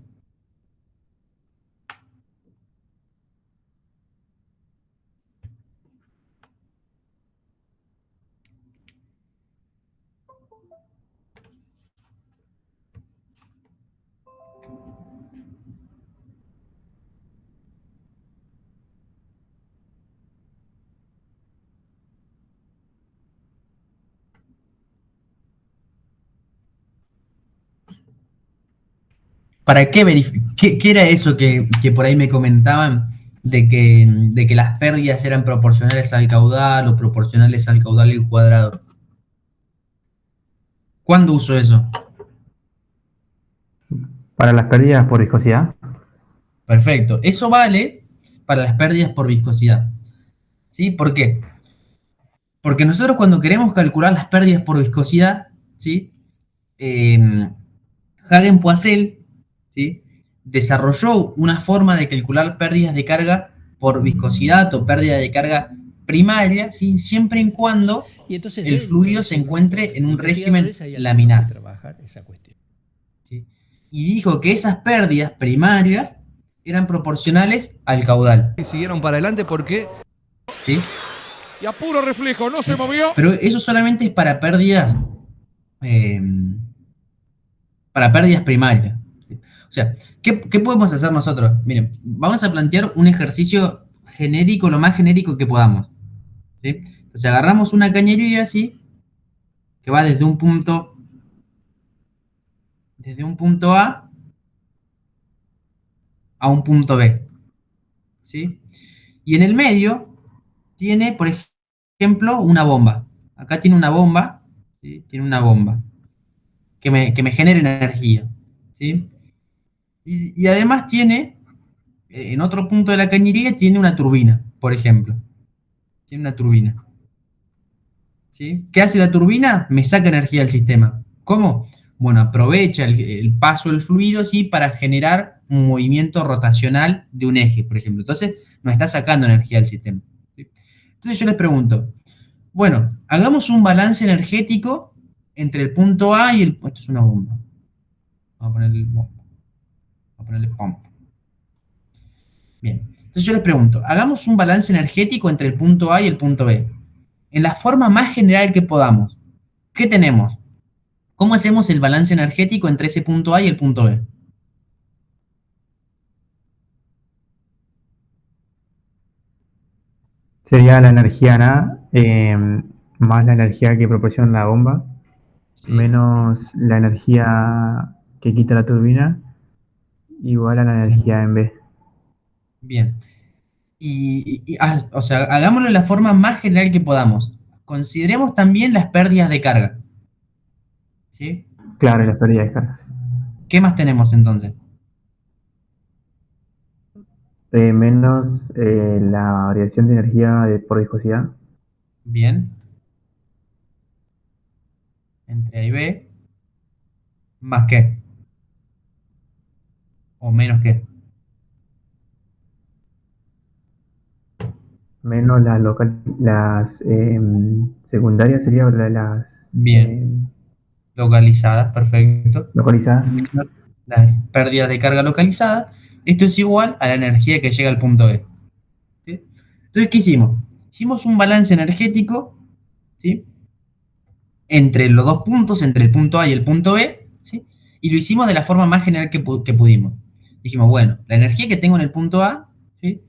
¿Para qué verificar? ¿Qué era eso que por ahí me comentaban de que las pérdidas eran proporcionales al caudal o proporcionales al caudal al cuadrado? ¿Cuándo uso eso? Para las pérdidas por viscosidad. Perfecto. Eso vale para las pérdidas por viscosidad. ¿Sí? ¿Por qué? Porque nosotros cuando queremos calcular las pérdidas por viscosidad, ¿sí? Hagen-Poiseuille, ¿sí? Desarrolló una forma de calcular pérdidas de carga por viscosidad o pérdida de carga primaria, ¿sí? Siempre y cuando el fluido se encuentre en un régimen laminar. ¿Sí? Y dijo que esas pérdidas primarias eran proporcionales al caudal. Y siguieron para adelante porque... ¿Sí? Y a puro reflejo, no se movió. Pero eso solamente es para pérdidas primarias. O sea, ¿qué podemos hacer nosotros? Miren, vamos a plantear un ejercicio genérico, lo más genérico que podamos. ¿Sí? Entonces agarramos una cañería así, que va desde un punto A un punto B. ¿Sí? Y en el medio tiene, por ejemplo, una bomba. Acá tiene una bomba, ¿sí? Tiene una bomba que me genera energía. ¿Sí? Y además tiene, en otro punto de la cañería, tiene una turbina, por ejemplo. Tiene una turbina. ¿Sí? ¿Qué hace la turbina? Me saca energía del sistema. ¿Cómo? Bueno, aprovecha el paso del fluido, ¿sí? Para generar un movimiento rotacional de un eje, por ejemplo. Entonces, nos está sacando energía del sistema. ¿Sí? Entonces yo les pregunto, bueno, hagamos un balance energético entre el punto A y el... Esto es una bomba. Vamos a ponerle pump. Bien. Entonces yo les pregunto, hagamos un balance energético entre el punto A y el punto B. En la forma más general que podamos. ¿Qué tenemos? ¿Cómo hacemos el balance energético entre ese punto A y el punto B? Sería la energía en A, más la energía que proporciona la bomba, Sí. menos la energía que quita la turbina, igual a la energía en B. Bien. O sea, hagámoslo de la forma más general que podamos. Consideremos también las pérdidas de carga. ¿Sí? Claro, y las pérdidas de cargas. ¿Qué más tenemos entonces? Menos la variación de energía por viscosidad. Bien. Entre A y B. ¿Más qué? ¿O menos qué? Menos las secundarias sería las Bien. Localizadas, perfecto. localizadas. Las pérdidas de carga localizada. Esto es igual a la energía que llega al punto B. ¿Sí? Entonces, ¿qué hicimos? Hicimos un balance energético, ¿sí? Entre los dos puntos, entre el punto A y el punto B, ¿sí? Y lo hicimos de la forma más general que pudimos. Dijimos, bueno, la energía que tengo en el punto A, ¿sí?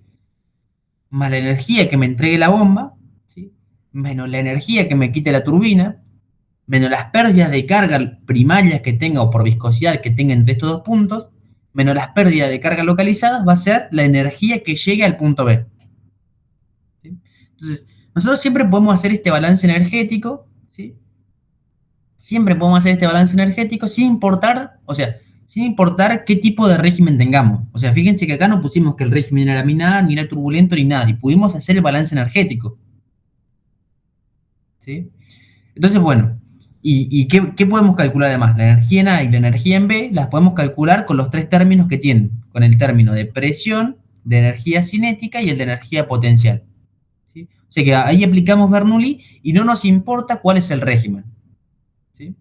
Más la energía que me entregue la bomba, ¿sí? Menos la energía que me quite la turbina, menos las pérdidas de carga primarias que tenga o por viscosidad que tenga entre estos dos puntos, menos las pérdidas de carga localizadas, va a ser la energía que llegue al punto B. ¿Sí? Entonces, nosotros siempre podemos hacer este balance energético, ¿sí? Siempre podemos hacer este balance energético sin importar, o sea, sin importar qué tipo de régimen tengamos. O sea, fíjense que acá no pusimos que el régimen era laminar, ni era turbulento, ni nada, y pudimos hacer el balance energético. ¿Sí? Entonces, bueno, ¿y qué podemos calcular además? La energía en A y la energía en B las podemos calcular con los tres términos que tienen, con el término de presión, de energía cinética y el de energía potencial. ¿Sí? O sea que ahí aplicamos Bernoulli y no nos importa cuál es el régimen. ¿Sí?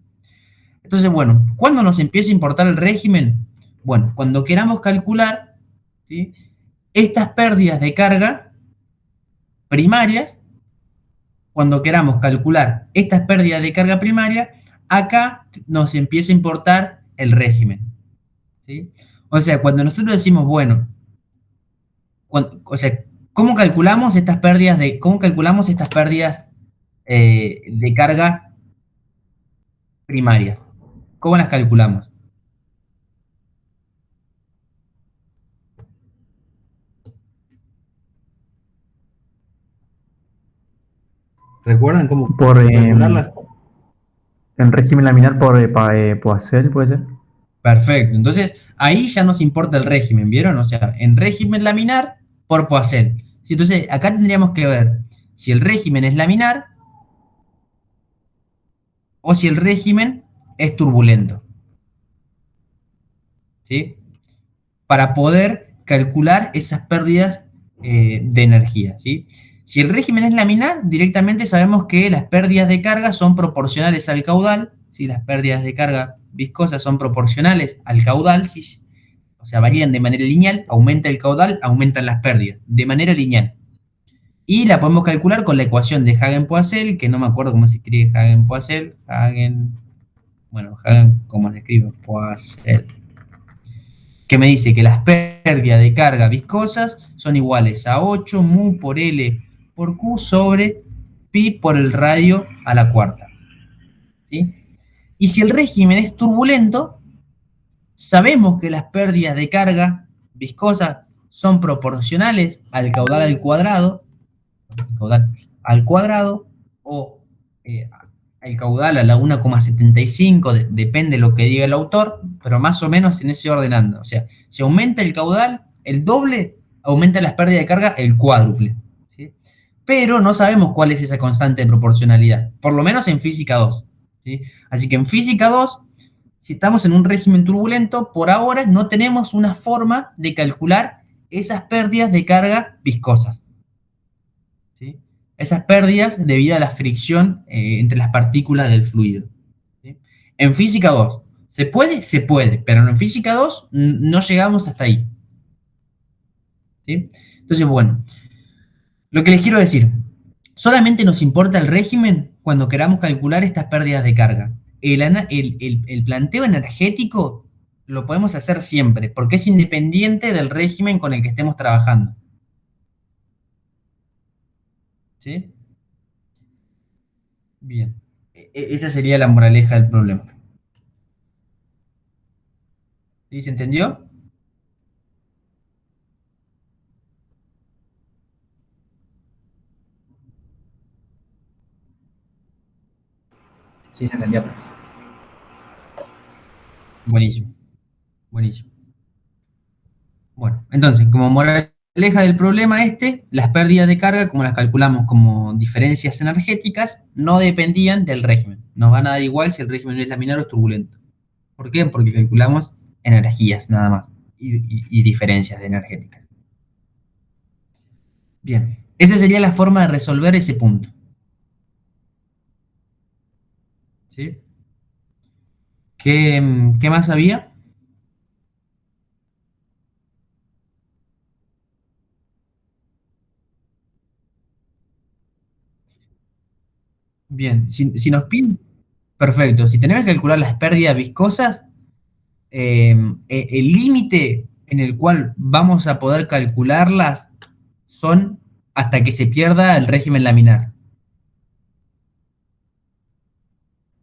Entonces, bueno, ¿cuándo nos empieza a importar el régimen? Bueno, cuando queramos calcular, ¿sí?, estas pérdidas de carga primarias, cuando queramos calcular estas pérdidas de carga primaria, acá nos empieza a importar el régimen. ¿Sí? O sea, cuando nosotros decimos, bueno, o sea, ¿cómo calculamos estas pérdidas de carga primarias? ¿Cómo las calculamos? ¿Recuerdan cómo Por calcularlas? en régimen laminar por Poiseuille, ¿puede ser? Perfecto. Entonces, ahí ya nos importa el régimen, ¿vieron? O sea, en régimen laminar por Poiseuille. ¿Sí? Entonces, acá tendríamos que ver si el régimen es laminar o si el régimen es turbulento. ¿Sí? Para poder calcular esas pérdidas de energía. ¿Sí? Si el régimen es laminar, directamente sabemos que las pérdidas de carga son proporcionales al caudal. ¿Sí? Las pérdidas de carga viscosa son proporcionales al caudal. ¿Sí? O sea, varían de manera lineal, aumenta el caudal, aumentan las pérdidas, de manera lineal. Y la podemos calcular con la ecuación de Hagen-Poiseuille, que no me acuerdo cómo se escribe Hagen-Poiseuille. Hagen, ¿cómo se escribe? Poiseuille. Que me dice que las pérdidas de carga viscosas son iguales a 8 mu por L por Q sobre pi por el radio a la cuarta. ¿Sí? Y si el régimen es turbulento, sabemos que las pérdidas de carga viscosa son proporcionales al caudal al cuadrado o el caudal a la 1,75, depende de lo que diga el autor, pero más o menos en ese orden anda. O sea, si aumenta el caudal el doble, aumenta las pérdidas de carga el cuádruple. ¿Sí? Pero no sabemos cuál es esa constante de proporcionalidad, por lo menos en física 2. ¿Sí? Así que en física 2, si estamos en un régimen turbulento, por ahora no tenemos una forma de calcular esas pérdidas de carga viscosas. ¿Sí? Esas pérdidas debido a la fricción entre las partículas del fluido. ¿Sí? En física 2, ¿se puede? Se puede, pero en física 2 no llegamos hasta ahí. ¿Sí? Entonces, bueno, lo que les quiero decir, solamente nos importa el régimen cuando queramos calcular estas pérdidas de carga. El planteo energético lo podemos hacer siempre, porque es independiente del régimen con el que estemos trabajando. ¿Sí? Bien. Esa sería la moraleja del problema. ¿Sí? ¿Se entendió? Sí, se entendió, profe. Buenísimo. Buenísimo. Bueno, entonces, como moraleja del problema las pérdidas de carga, como las calculamos como diferencias energéticas, no dependían del régimen. Nos van a dar igual si el régimen es laminar o es turbulento. ¿Por qué? Porque calculamos energías nada más y diferencias de energéticas. Bien, esa sería la forma de resolver ese punto. ¿Sí? ¿Qué más había? Bien, si nos piden, perfecto. Si tenemos que calcular las pérdidas viscosas, el límite en el cual vamos a poder calcularlas son hasta que se pierda el régimen laminar.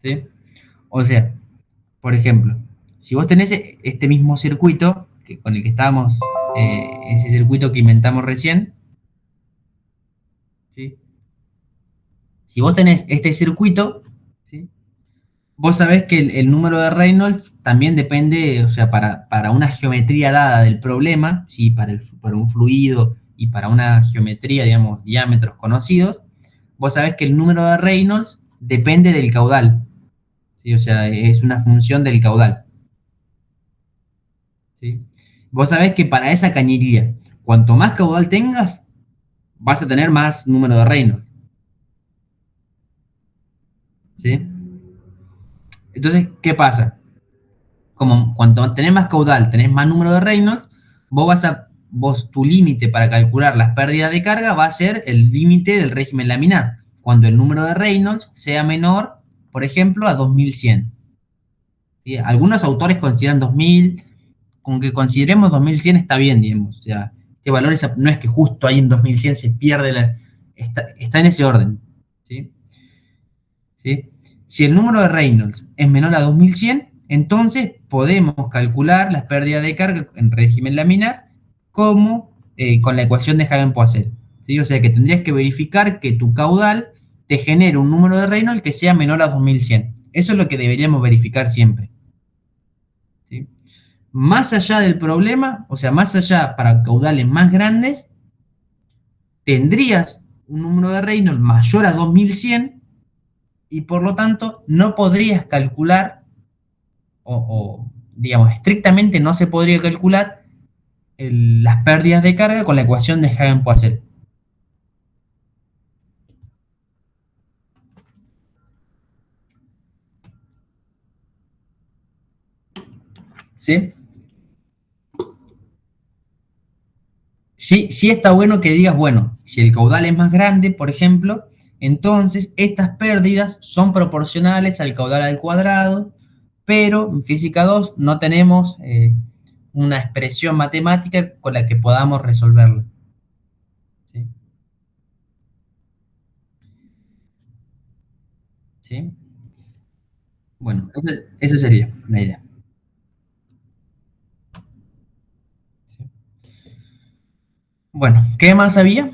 ¿Sí? O sea, por ejemplo, si vos tenés este mismo circuito con el que estábamos, ese circuito que inventamos recién, ¿sí? Si vos tenés este circuito, ¿sí? Vos sabés que el número de Reynolds también depende, o sea, para una geometría dada del problema, ¿sí? Para un fluido y para una geometría, digamos, diámetros conocidos, vos sabés que el número de Reynolds depende del caudal, ¿sí? O sea, es una función del caudal. ¿Sí? Vos sabés que para esa cañería, cuanto más caudal tengas, vas a tener más número de Reynolds. ¿Sí? Entonces, ¿qué pasa? Como cuanto tenés más caudal, tenés más número de Reynolds, tu límite para calcular las pérdidas de carga va a ser el límite del régimen laminar, cuando el número de Reynolds sea menor, por ejemplo, a 2100. ¿Sí? Algunos autores consideran 2000, con que consideremos 2100 está bien, digamos. O sea, este valor no es que justo ahí en 2100 se pierde, está en ese orden. ¿Sí? ¿Sí? Si el número de Reynolds es menor a 2100, entonces podemos calcular las pérdidas de carga en régimen laminar como con la ecuación de Hagen-Poiseuille. ¿Sí? O sea que tendrías que verificar que tu caudal te genere un número de Reynolds que sea menor a 2100. Eso es lo que deberíamos verificar siempre. ¿Sí? Más allá del problema, o sea, más allá para caudales más grandes, tendrías un número de Reynolds mayor a 2100 y por lo tanto no podrías calcular, digamos, estrictamente no se podría calcular las pérdidas de carga con la ecuación de Hagen-Poiseuille. ¿Sí? Sí, sí está bueno que digas, bueno, si el caudal es más grande, por ejemplo, entonces estas pérdidas son proporcionales al caudal al cuadrado, pero en física 2 no tenemos una expresión matemática con la que podamos resolverlo. ¿Sí? ¿Sí? Bueno, esa sería la idea. ¿Sí? Bueno, ¿qué más había?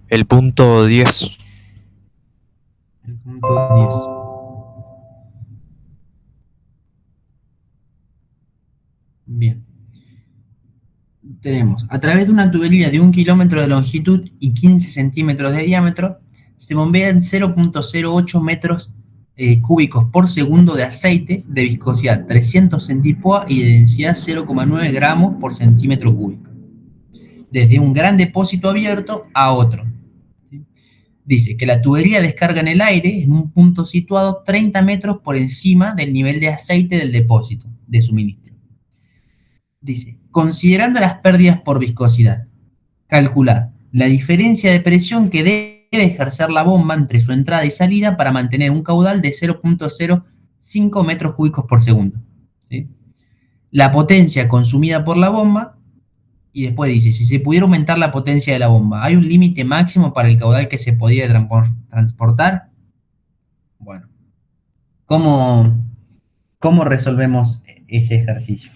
El punto 10. El punto 10. Bien. Tenemos, a través de una tubería de 1 kilómetro de longitud y 15 centímetros de diámetro, se bombean 0,08 metros cúbicos por segundo de aceite de viscosidad 300 centipoa y de densidad 0,9 gramos por centímetro cúbico, desde un gran depósito abierto a otro. ¿Sí? Dice que la tubería descarga en el aire en un punto situado 30 metros por encima del nivel de aceite del depósito de suministro. Dice, considerando las pérdidas por viscosidad, calcular la diferencia de presión que debe ejercer la bomba entre su entrada y salida para mantener un caudal de 0,05 metros cúbicos por segundo. ¿Sí? La potencia consumida por la bomba, y después dice, si se pudiera aumentar la potencia de la bomba, ¿hay un límite máximo para el caudal que se podría transportar? Bueno, ¿cómo resolvemos ese ejercicio?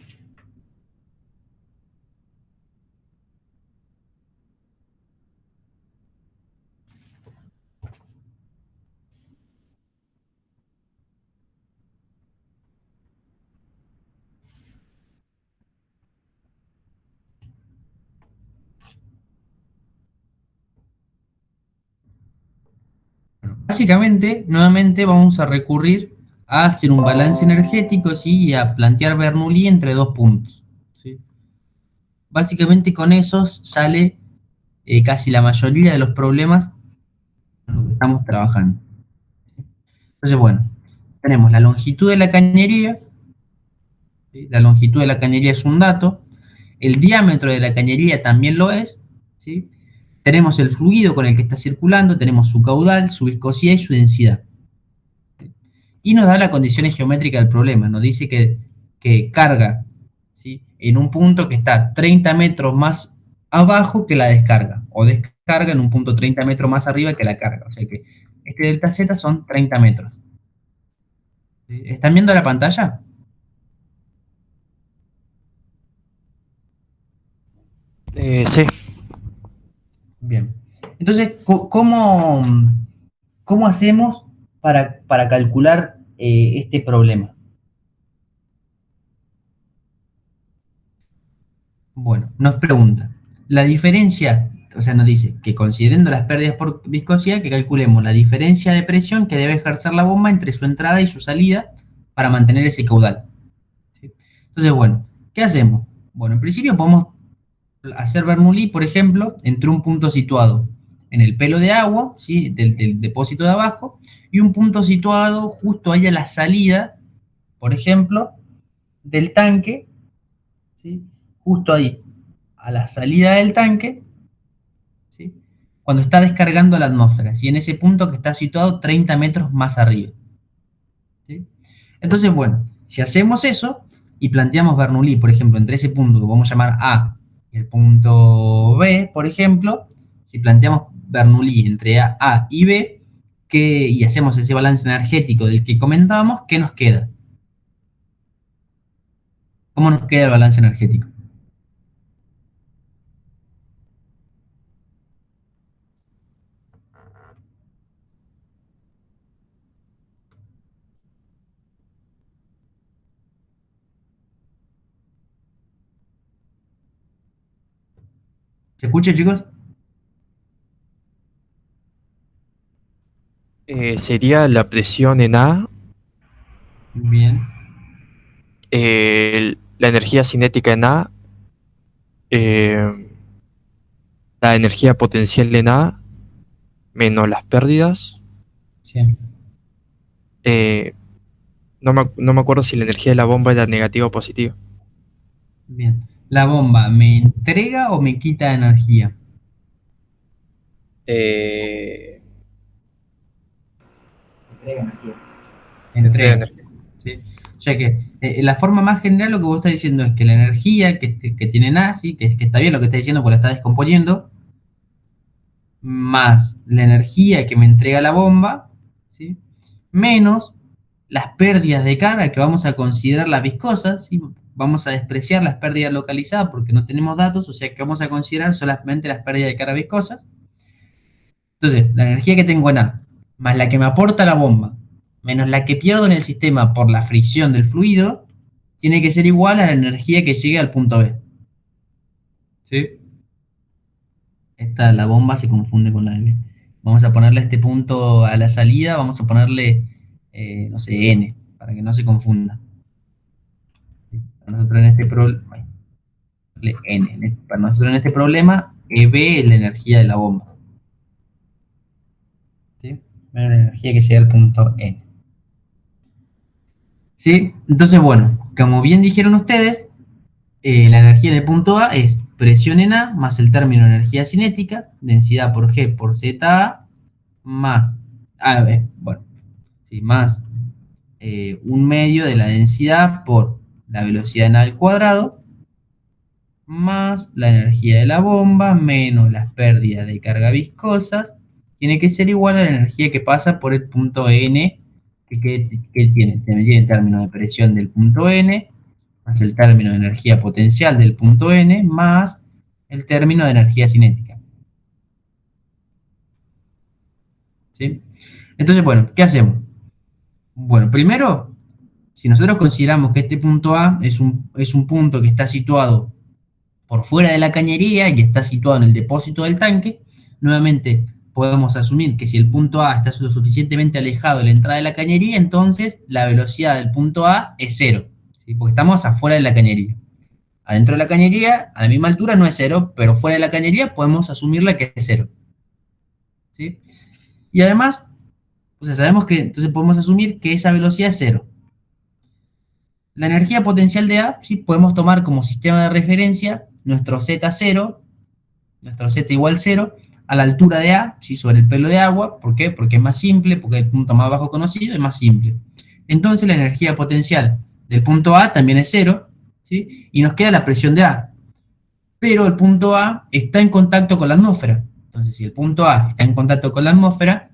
Básicamente, nuevamente vamos a recurrir a hacer un balance energético, ¿sí? Y a plantear Bernoulli entre dos puntos, ¿sí? Básicamente con eso sale casi la mayoría de los problemas con los que estamos trabajando. Entonces, bueno, tenemos la longitud de la cañería, ¿sí? La longitud de la cañería es un dato, el diámetro de la cañería también lo es, ¿sí? Tenemos el fluido con el que está circulando, tenemos su caudal, su viscosidad y su densidad. Y nos da las condiciones geométricas del problema. Nos dice que carga, ¿sí? En un punto que está 30 metros más abajo que la descarga, o descarga en un punto 30 metros más arriba que la carga. O sea que este delta Z son 30 metros. ¿Sí? ¿Están viendo la pantalla? Sí. Bien. Entonces, ¿cómo hacemos para calcular este problema? Bueno, nos pregunta, la diferencia, o sea, nos dice que considerando las pérdidas por viscosidad, que calculemos la diferencia de presión que debe ejercer la bomba entre su entrada y su salida para mantener ese caudal. ¿Sí? Entonces, bueno, ¿qué hacemos? Bueno, en principio podemos hacer Bernoulli, por ejemplo, entre un punto situado en el pelo de agua, ¿sí? del depósito de abajo, y un punto situado justo ahí a la salida, por ejemplo, del tanque, ¿sí? Justo ahí, a la salida del tanque, ¿sí? Cuando está descargando la atmósfera, ¿sí? En ese punto que está situado 30 metros más arriba. ¿Sí? Entonces, bueno, si hacemos eso y planteamos Bernoulli, por ejemplo, entre ese punto que vamos a llamar A y el punto B, por ejemplo, si planteamos Bernoulli entre A y B, y hacemos ese balance energético del que comentábamos, ¿qué nos queda? ¿Cómo nos queda el balance energético? ¿Se escucha, chicos? Sería la presión en A, Bien. la energía cinética en A, la energía potencial en A, menos las pérdidas. Sí. No me acuerdo si la energía de la bomba era negativa o positiva. Bien. ¿La bomba me entrega o me quita energía? Entrega energía. Entrega. energía. ¿Sí? O sea que la forma más general lo que vos estás diciendo es que la energía que tiene Nazi, que está bien lo que está diciendo porque la está descomponiendo, más la energía que me entrega la bomba, ¿sí? Menos las pérdidas de carga que vamos a considerar las viscosas, ¿sí? Vamos a despreciar las pérdidas localizadas porque no tenemos datos, o sea que vamos a considerar solamente las pérdidas de carga viscosas, Entonces, la energía que tengo en A, más la que me aporta la bomba, menos la que pierdo en el sistema por la fricción del fluido, tiene que ser igual a la energía que llegue al punto B. ¿Sí? La bomba se confunde con la de B. Vamos a ponerle este punto a la salida, vamos a ponerle, no sé, N, para que no se confunda. Para nosotros en este problema, N. Para nosotros en este problema, EB es la energía de la bomba. ¿Sí? Menos la energía que llega al punto N. ¿Sí? Entonces, bueno, como bien dijeron ustedes, la energía en el punto A es presión en A más el término de energía cinética, densidad por G por ZA, más, más 1/2 de la densidad por la velocidad en A al cuadrado, más la energía de la bomba, menos las pérdidas de carga viscosas, tiene que ser igual a la energía que pasa por el punto N, que tiene el término de presión del punto N, más el término de energía potencial del punto N, más el término de energía cinética. ¿Sí? Entonces, bueno, ¿qué hacemos? Bueno, primero, si nosotros consideramos que este punto A es un punto que está situado por fuera de la cañería y está situado en el depósito del tanque, nuevamente podemos asumir que si el punto A está lo suficientemente alejado de la entrada de la cañería, entonces la velocidad del punto A es 0, ¿sí? Porque estamos afuera de la cañería. Adentro de la cañería, a la misma altura no es 0, pero fuera de la cañería podemos asumirla que es 0. ¿Sí? Y además, o sea, sabemos que entonces podemos asumir que esa velocidad es 0. La energía potencial de A, ¿sí? Podemos tomar como sistema de referencia nuestro Z0, nuestro Z igual 0, a la altura de A, ¿sí? Sobre el pelo de agua. ¿Por qué? Porque es más simple, porque el punto más bajo conocido es más simple. Entonces la energía potencial del punto A también es 0, ¿sí? Y nos queda la presión de A. Pero el punto A está en contacto con la atmósfera. Entonces, si el punto A está en contacto con la atmósfera,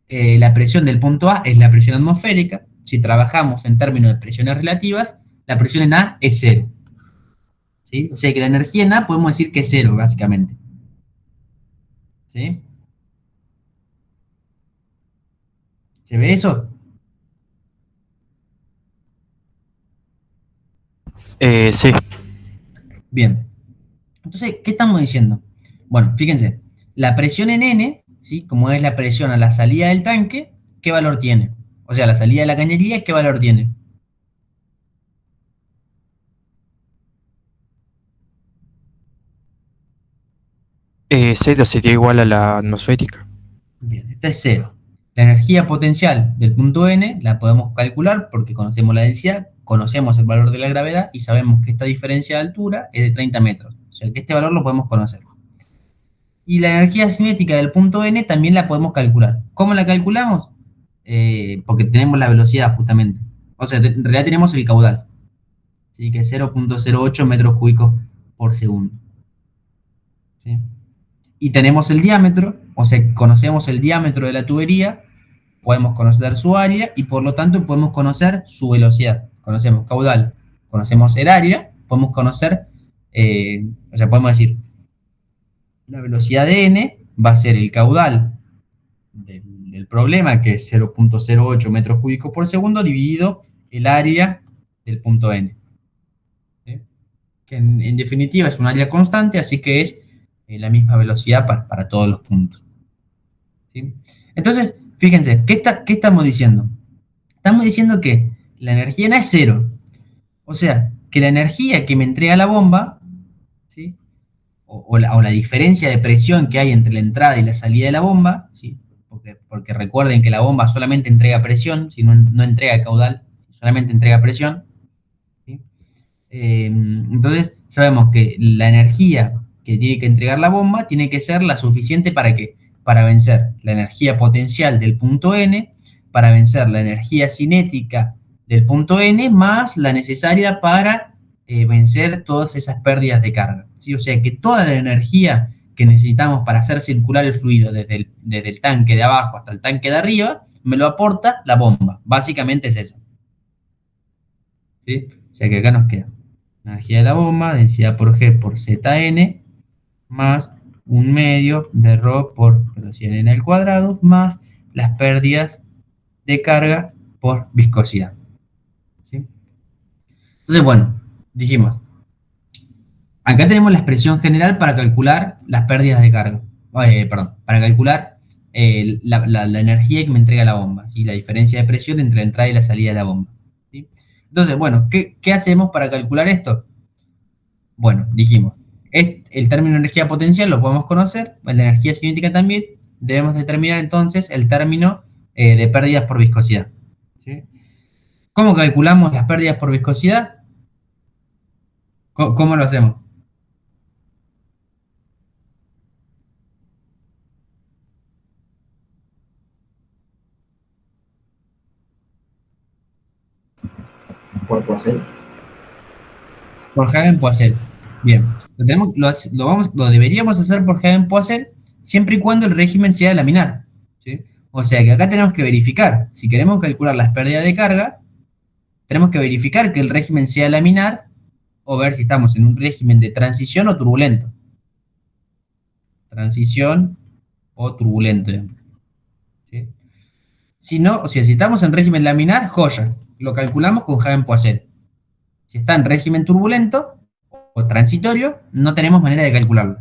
la presión del punto A es la presión atmosférica. Si trabajamos en términos de presiones relativas, la presión en A es 0. ¿Sí? O sea que la energía en A podemos decir que es 0, básicamente. ¿Sí? ¿Se ve eso? Sí. Bien. Entonces, ¿qué estamos diciendo? Bueno, fíjense, la presión en N, ¿sí? Como es la presión a la salida del tanque, ¿qué valor tiene? O sea, la salida de la cañería, ¿qué valor tiene? Z sería igual a la atmosférica. Bien, esta es 0. La energía potencial del punto N la podemos calcular porque conocemos la densidad, conocemos el valor de la gravedad y sabemos que esta diferencia de altura es de 30 metros. O sea que este valor lo podemos conocer. Y la energía cinética del punto N también la podemos calcular. ¿Cómo la calculamos? Porque tenemos la velocidad justamente. O sea, en realidad tenemos el caudal. ¿Sí? Que es 0.08 metros cúbicos por segundo. ¿Sí? Y tenemos el diámetro, o sea, conocemos el diámetro de la tubería, podemos conocer su área y por lo tanto podemos conocer su velocidad. Conocemos caudal, conocemos el área, podemos conocer, o sea, podemos decir, la velocidad de N va a ser el caudal del problema, que es 0.08 metros cúbicos por segundo, dividido el área del punto N. ¿Sí? Que en definitiva es un área constante, así que es la misma velocidad para todos los puntos. ¿Sí? Entonces, fíjense, ¿qué estamos diciendo? Estamos diciendo que la energía en A es 0. O sea, que la energía que me entrega la bomba, ¿sí? o la diferencia de presión que hay entre la entrada y la salida de la bomba, ¿sí? Porque recuerden que la bomba solamente entrega presión, si no entrega caudal, solamente entrega presión. ¿Sí? Entonces, sabemos que la energía que tiene que entregar la bomba tiene que ser la suficiente para ¿qué? Para vencer la energía potencial del punto N, para vencer la energía cinética del punto N, más la necesaria para vencer todas esas pérdidas de carga. ¿Sí? O sea que toda la energía que necesitamos para hacer circular el fluido desde el tanque de abajo hasta el tanque de arriba, me lo aporta la bomba. Básicamente es eso. ¿Sí? O sea que acá nos queda energía de la bomba, densidad por G por ZN, más 1 medio de ρ por velocidad n al cuadrado más las pérdidas de carga por viscosidad. ¿Sí? Entonces, bueno, dijimos, acá tenemos la expresión general para calcular las pérdidas de carga. Perdón, para calcular la energía que me entrega la bomba, ¿sí? La diferencia de presión entre la entrada y la salida de la bomba. ¿Sí? Entonces, bueno, ¿qué hacemos para calcular esto? Bueno, dijimos, el término energía potencial lo podemos conocer, el de energía cinética también. Debemos determinar entonces el término de pérdidas por viscosidad. ¿Sí? ¿Cómo calculamos las pérdidas por viscosidad? ¿Cómo lo hacemos? Por Poiseuille. Por Hagen-Poiseuille. Bien, lo deberíamos hacer por Hagen-Poiseuille siempre y cuando el régimen sea laminar. ¿Sí? O sea que acá tenemos que verificar, si queremos calcular las pérdidas de carga, tenemos que verificar que el régimen sea laminar o ver si estamos en un régimen de transición o turbulento. Transición o turbulento. ¿Sí? Si no, o sea, si estamos en régimen laminar, joya, lo calculamos con Hagen-Poiseuille. Si está en régimen turbulento o transitorio, no tenemos manera de calcularlo.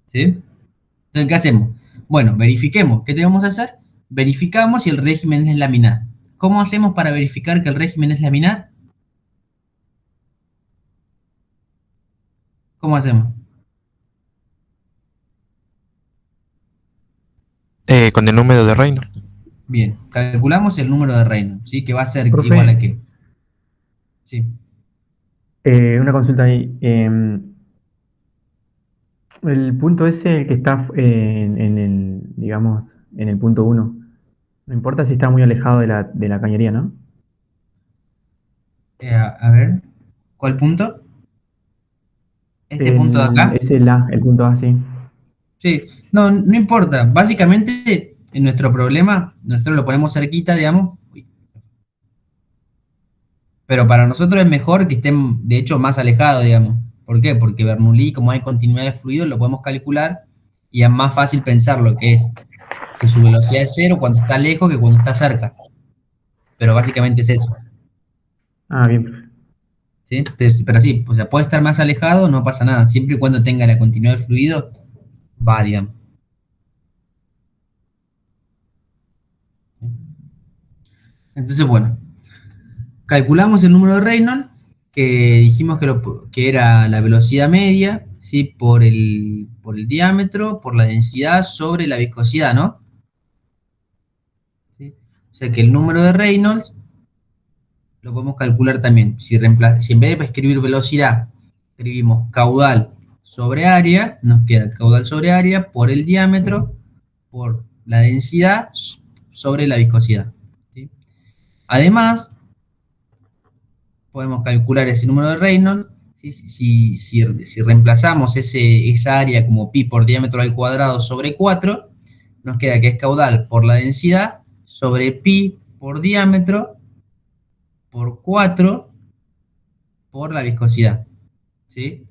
¿Sí? Entonces, ¿qué hacemos? Bueno, verifiquemos. ¿Qué tenemos que hacer? Verificamos si el régimen es laminar. ¿Cómo hacemos para verificar que el régimen es laminar? ¿Cómo hacemos? Con el número de Reynolds. Bien, calculamos el número de Reynolds, ¿sí? Que va a ser Profe. igual a qué. Sí. Una consulta ahí. El punto ese que está en el, digamos, en el punto 1, no importa si está muy alejado de la cañería, ¿no? A ver, ¿cuál punto? ¿Este punto de acá? Es el A, el punto A, sí. Sí, no importa. Básicamente, en nuestro problema, nosotros lo ponemos cerquita, digamos. Pero para nosotros es mejor que estén, de hecho, más alejados, digamos. ¿Por qué? Porque Bernoulli, como hay continuidad de fluido, lo podemos calcular y es más fácil pensar lo que es que su velocidad es cero cuando está lejos que cuando está cerca. Pero básicamente es eso. Ah, bien. ¿Sí? Pero sí, o sea, puede estar más alejado, no pasa nada. Siempre y cuando tenga la continuidad del fluido, va, digamos. Entonces, bueno, calculamos el número de Reynolds, que dijimos que era la velocidad media, ¿sí? Por el diámetro, por la densidad sobre la viscosidad, ¿no? ¿Sí? O sea que el número de Reynolds lo podemos calcular también. Si en vez de escribir velocidad, escribimos caudal sobre área, nos queda caudal sobre área por el diámetro, por la densidad sobre la viscosidad. ¿Sí? Además, podemos calcular ese número de Reynolds. ¿Sí? Si reemplazamos esa área como pi por diámetro al cuadrado sobre 4, nos queda que es caudal por la densidad sobre pi por diámetro por 4 por la viscosidad. ¿Sí?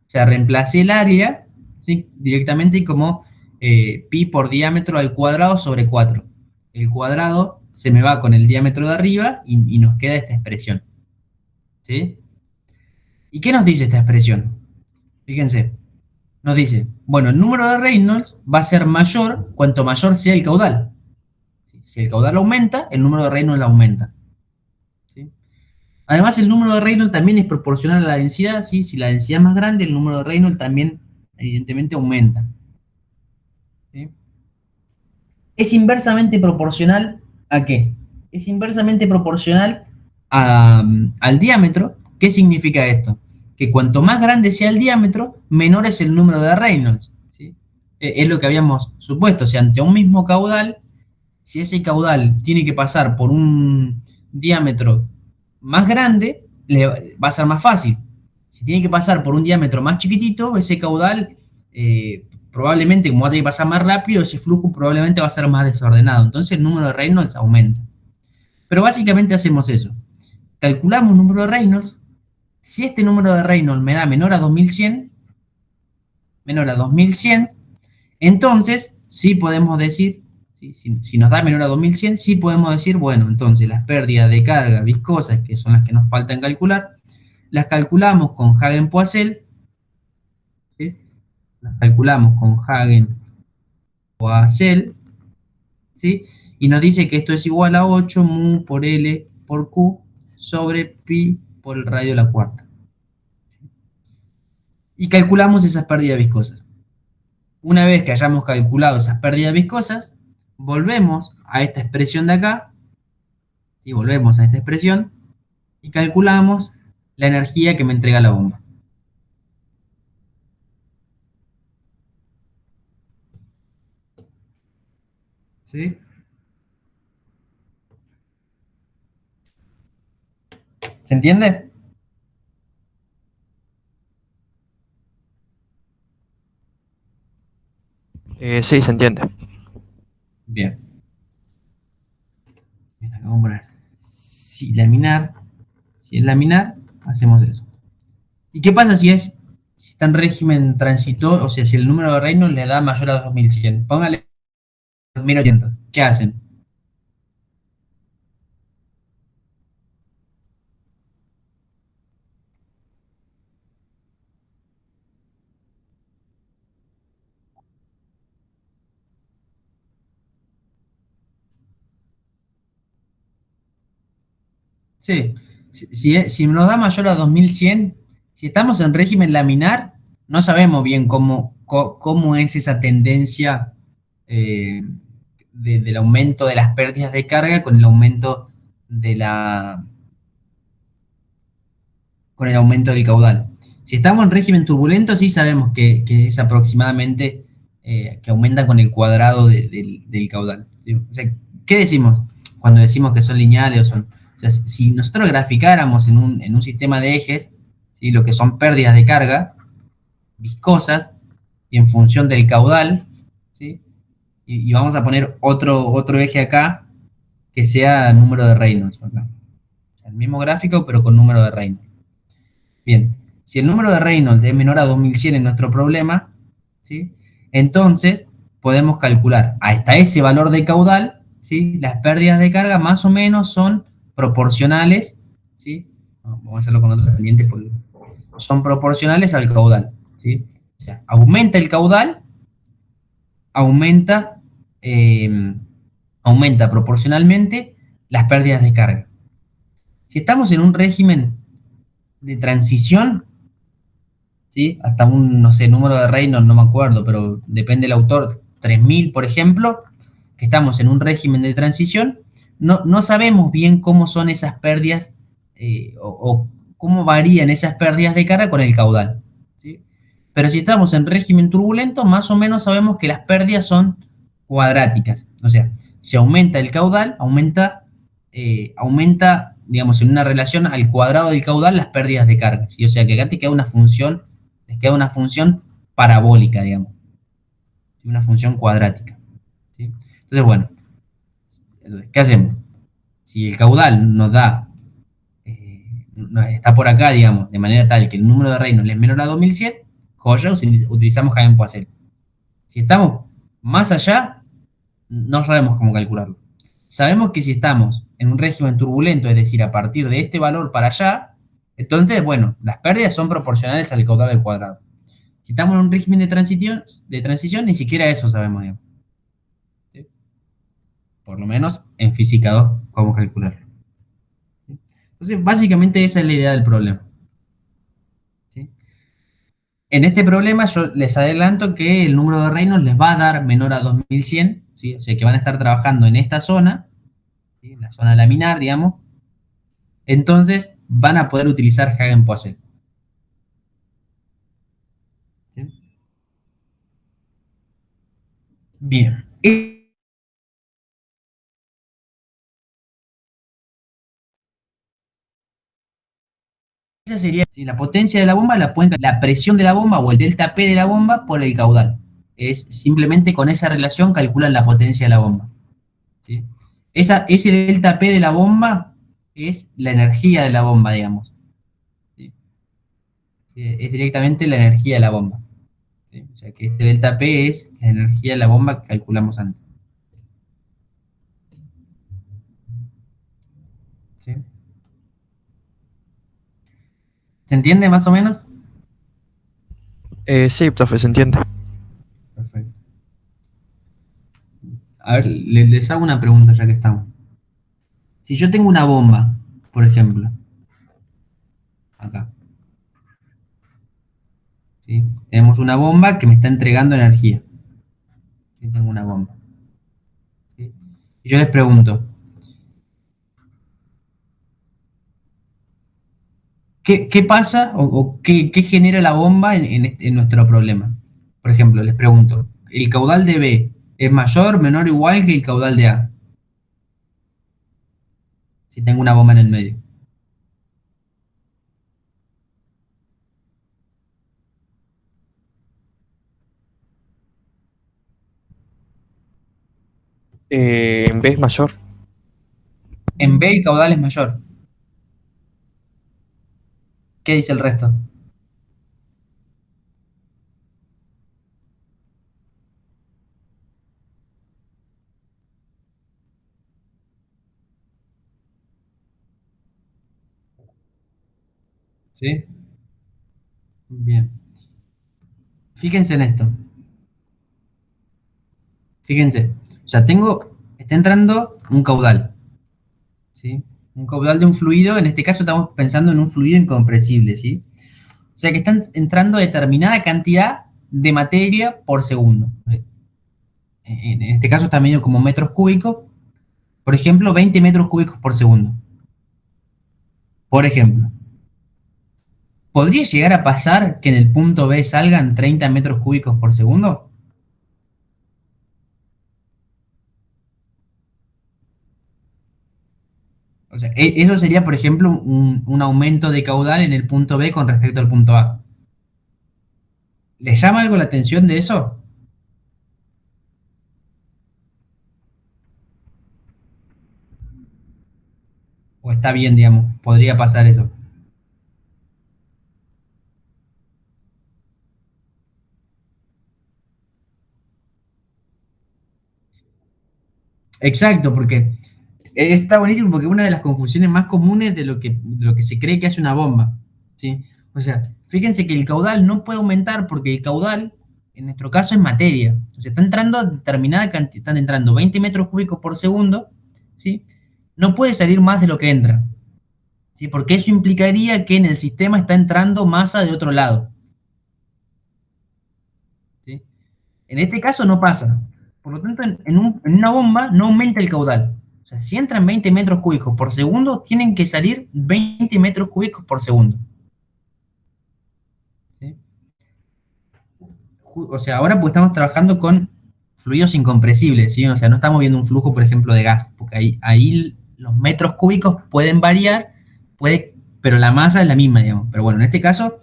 O sea, reemplacé el área, ¿sí? Directamente como pi por diámetro al cuadrado sobre 4. El cuadrado se me va con el diámetro de arriba y nos queda esta expresión. ¿Sí? ¿Y qué nos dice esta expresión? Fíjense, nos dice, bueno, el número de Reynolds va a ser mayor cuanto mayor sea el caudal. Si el caudal aumenta, el número de Reynolds aumenta. ¿Sí? Además, el número de Reynolds también es proporcional a la densidad, ¿sí? Si la densidad es más grande, el número de Reynolds también, evidentemente, aumenta. ¿Sí? ¿Es inversamente proporcional a qué? Es inversamente proporcional al diámetro. ¿Qué significa esto? Que cuanto más grande sea el diámetro, menor es el número de Reynolds. ¿Sí? Es lo que habíamos supuesto. O sea, ante un mismo caudal, si ese caudal tiene que pasar por un diámetro más grande, va a ser más fácil. Si tiene que pasar por un diámetro más chiquitito, ese caudal probablemente, como va a tener que pasar más rápido, ese flujo probablemente va a ser más desordenado. Entonces el número de Reynolds aumenta. Pero básicamente hacemos eso. Calculamos un número de Reynolds. Si este número de Reynolds me da menor a 2100, menor a 2100, entonces sí podemos decir, ¿sí? Si nos da menor a 2100, sí podemos decir, bueno, entonces las pérdidas de carga viscosas, que son las que nos faltan calcular, las calculamos con Hagen-Poiseuille, ¿sí? Las calculamos con Hagen-Poiseuille, ¿sí? Y nos dice que esto es igual a 8 mu por L por Q sobre pi por el radio a la cuarta. Y calculamos esas pérdidas viscosas. Una vez que hayamos calculado esas pérdidas viscosas, volvemos a esta expresión de acá, y volvemos a esta expresión, y calculamos la energía que me entrega la bomba. ¿Sí? ¿Se entiende? Sí, se entiende. Bien. Bien, acá vamos a poner si laminar. Si es laminar, hacemos eso. ¿Y qué pasa si está en régimen transitorio? O sea, si el número de Reynolds le da mayor a 2100. Póngale 2800. ¿Qué hacen? Sí. Si nos da mayor a 2100, si estamos en régimen laminar, no sabemos bien cómo es esa tendencia del aumento de las pérdidas de carga con el aumento con el aumento del caudal. Si estamos en régimen turbulento, sí sabemos que es aproximadamente que aumenta con el cuadrado del caudal. O sea, ¿qué decimos cuando decimos que son lineales o son? O sea, si nosotros graficáramos en un sistema de ejes, ¿sí? Lo que son pérdidas de carga viscosas y en función del caudal, ¿sí? Y vamos a poner otro eje acá que sea número de Reynolds. Acá. O sea, el mismo gráfico, pero con número de Reynolds. Bien, si el número de Reynolds es menor a 2100 en nuestro problema, ¿sí? Entonces podemos calcular hasta ese valor de caudal, ¿sí? Las pérdidas de carga más o menos son proporcionales, ¿sí? Vamos a hacerlo con otro pendiente, son proporcionales al caudal, ¿sí? O sea, aumenta el caudal, aumenta proporcionalmente las pérdidas de carga. Si estamos en un régimen de transición, ¿sí? Hasta un, no sé, número de Reynolds, no me acuerdo, pero depende del autor, 3000, por ejemplo, que estamos en un régimen de transición, no sabemos bien cómo son esas pérdidas o cómo varían esas pérdidas de carga con el caudal, ¿sí? Pero si estamos en régimen turbulento, más o menos sabemos que las pérdidas son cuadráticas. O sea, si aumenta el caudal, aumenta, digamos, en una relación al cuadrado del caudal las pérdidas de carga, ¿sí? O sea, que acá te queda una función, les queda una función parabólica, digamos, una función cuadrática, ¿sí? Entonces, bueno, ¿qué hacemos? Si el caudal nos da, está por acá, digamos, de manera tal que el número de Reynolds es menor a 2100, joya, utilizamos Hagen-Poiseuille. Si estamos más allá, no sabemos cómo calcularlo. Sabemos que si estamos en un régimen turbulento, es decir, a partir de este valor para allá, entonces, bueno, las pérdidas son proporcionales al caudal al cuadrado. Si estamos en un régimen de transición, ni siquiera eso sabemos, digamos. ¿Sí? Por lo menos en física 2, cómo calcularlo. Entonces, básicamente esa es la idea del problema. ¿Sí? En este problema yo les adelanto que el número de Reynolds les va a dar menor a 2100, ¿sí? O sea que van a estar trabajando en esta zona, ¿sí? En la zona laminar, digamos. Entonces van a poder utilizar Hagen-Poiseuille. ¿Sí? Bien. Esa sería, ¿sí? La potencia de la bomba la presión de la bomba o el delta P de la bomba por el caudal. Es simplemente con esa relación calculan la potencia de la bomba. ¿Sí? Ese delta P de la bomba es la energía de la bomba, digamos. ¿Sí? Es directamente la energía de la bomba. ¿sí? O sea que este delta P es la energía de la bomba que calculamos antes. ¿Sí? ¿Se entiende más o menos? Sí, profe, se entiende. Perfecto. A ver, les hago una pregunta ya que estamos. Si yo tengo una bomba, por ejemplo, acá, ¿sí? Tenemos una bomba que me está entregando energía. ¿Sí? Tengo una bomba. ¿Sí? Y yo les pregunto, ¿qué pasa o qué genera la bomba en nuestro problema? Por ejemplo, les pregunto, ¿el caudal de B es mayor, menor o igual que el caudal de A? Si tengo una bomba en el medio. En B es mayor. En B el caudal es mayor. ¿Qué dice el resto? ¿Sí? Bien. Fíjense en esto. Fíjense. O sea, está entrando un caudal. ¿Sí? Un caudal de un fluido, en este caso estamos pensando en un fluido incompresible, ¿sí? O sea que están entrando determinada cantidad de materia por segundo. En este caso está medio como metros cúbicos. Por ejemplo, 20 metros cúbicos por segundo. Por ejemplo. ¿Podría llegar a pasar que en el punto B salgan 30 metros cúbicos por segundo? O sea, eso sería, por ejemplo, un aumento de caudal en el punto B con respecto al punto A. ¿Les llama algo la atención de eso? ¿O está bien, digamos? ¿Podría pasar eso? Exacto, porque está buenísimo porque es una de las confusiones más comunes de lo que se cree que hace una bomba, ¿sí? O sea, fíjense que el caudal no puede aumentar porque el caudal, en nuestro caso, es materia. O sea, está entrando determinada cantidad, están entrando 20 metros cúbicos por segundo, ¿sí? No puede salir más de lo que entra, ¿sí? Porque eso implicaría que en el sistema está entrando masa de otro lado, ¿sí? En este caso no pasa. Por lo tanto, en una bomba no aumenta el caudal. O sea, si entran 20 metros cúbicos por segundo, tienen que salir 20 metros cúbicos por segundo. ¿Sí? O sea, ahora pues estamos trabajando con fluidos incompresibles, ¿sí? O sea, no estamos viendo un flujo, por ejemplo, de gas, porque ahí los metros cúbicos pueden variar, pero la masa es la misma, digamos. Pero bueno, en este caso,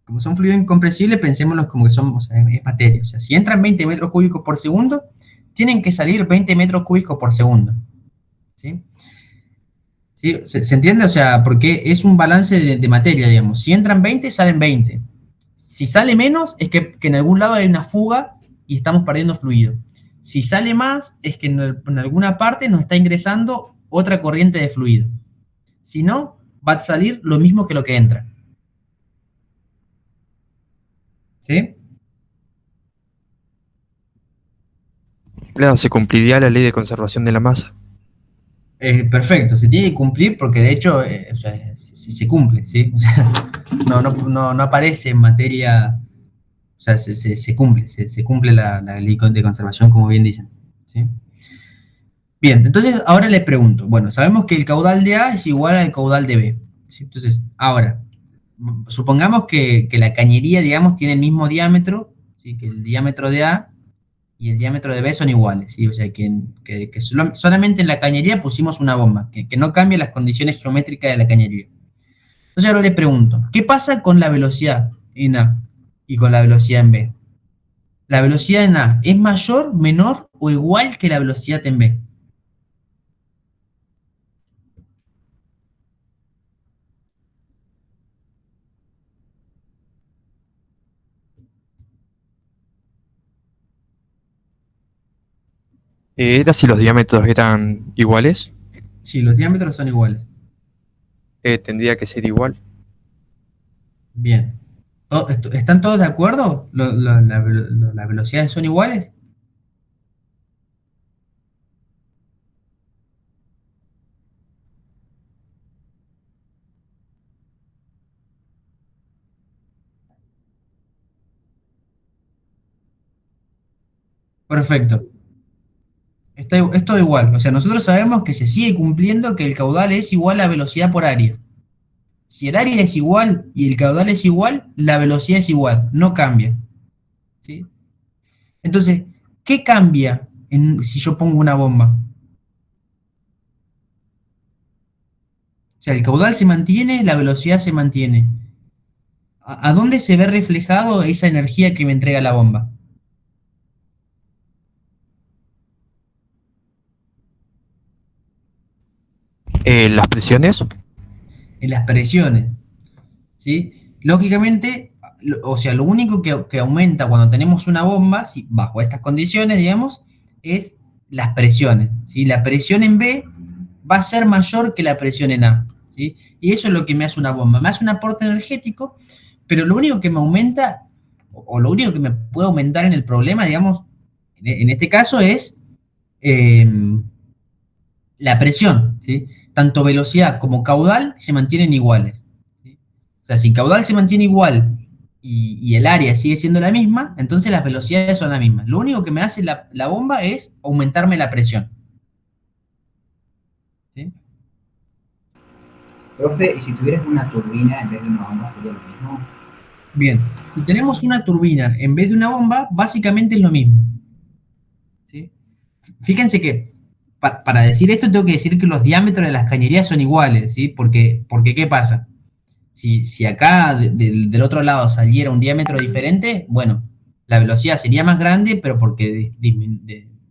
como son fluidos incompresibles, pensémoslos como que son, o sea, es materia. O sea, si entran 20 metros cúbicos por segundo, tienen que salir 20 metros cúbicos por segundo. ¿Sí? ¿Sí? ¿Se entiende? O sea, porque es un balance de materia, digamos. Si entran 20, salen 20. Si sale menos, es que en algún lado hay una fuga y estamos perdiendo fluido. Si sale más, es que en alguna parte nos está ingresando otra corriente de fluido. Si no, va a salir lo mismo que lo que entra. ¿Sí? Claro, se cumpliría la ley de conservación de la masa. Perfecto, se tiene que cumplir porque de hecho o sea, se cumple, ¿sí? O sea, no aparece en materia, o sea, se cumple, se cumple la ley de conservación, como bien dicen, ¿sí? Bien, entonces ahora le pregunto, bueno, sabemos que el caudal de A es igual al caudal de B, ¿sí? Entonces, ahora, supongamos que la cañería, digamos, tiene el mismo diámetro, ¿sí? Que el diámetro de A y el diámetro de B son iguales, ¿sí? O sea, que solamente en la cañería pusimos una bomba, que no cambia las condiciones geométricas de la cañería. Entonces ahora le pregunto, ¿qué pasa con la velocidad en A y con la velocidad en B? ¿La velocidad en A es mayor, menor o igual que la velocidad en B? ¿Era si los diámetros eran iguales? Sí, los diámetros son iguales. Tendría que ser igual. Bien. ¿Están todos de acuerdo? ¿Las velocidades son iguales? Perfecto. Es todo igual. O sea, nosotros sabemos que se sigue cumpliendo que el caudal es igual a velocidad por área. Si el área es igual y el caudal es igual, la velocidad es igual, no cambia. ¿Sí? Entonces, ¿qué cambia si yo pongo una bomba? O sea, el caudal se mantiene, la velocidad se mantiene. ¿A dónde se ve reflejado esa energía que me entrega la bomba? Las presiones. En las presiones. ¿Sí? Lógicamente, o sea, lo único que aumenta cuando tenemos una bomba, bajo estas condiciones, digamos, es las presiones. ¿Sí? La presión en B va a ser mayor que la presión en A. ¿Sí? Y eso es lo que me hace una bomba. Me hace un aporte energético, pero lo único que me aumenta, o lo único que me puede aumentar en el problema, digamos, en este caso es eh, la presión. ¿Sí? Tanto velocidad como caudal se mantienen iguales. ¿Sí? O sea, si caudal se mantiene igual y el área sigue siendo la misma, entonces las velocidades son las mismas. Lo único que me hace la bomba es aumentarme la presión. ¿Sí? Profe, ¿y si tuvieras una turbina en vez de una bomba sería lo mismo? Bien, si tenemos una turbina en vez de una bomba, básicamente es lo mismo. ¿Sí? Fíjense que para decir esto tengo que decir que los diámetros de las cañerías son iguales, ¿sí? Porque ¿qué pasa? Si acá del otro lado saliera un diámetro diferente, bueno, la velocidad sería más grande, pero porque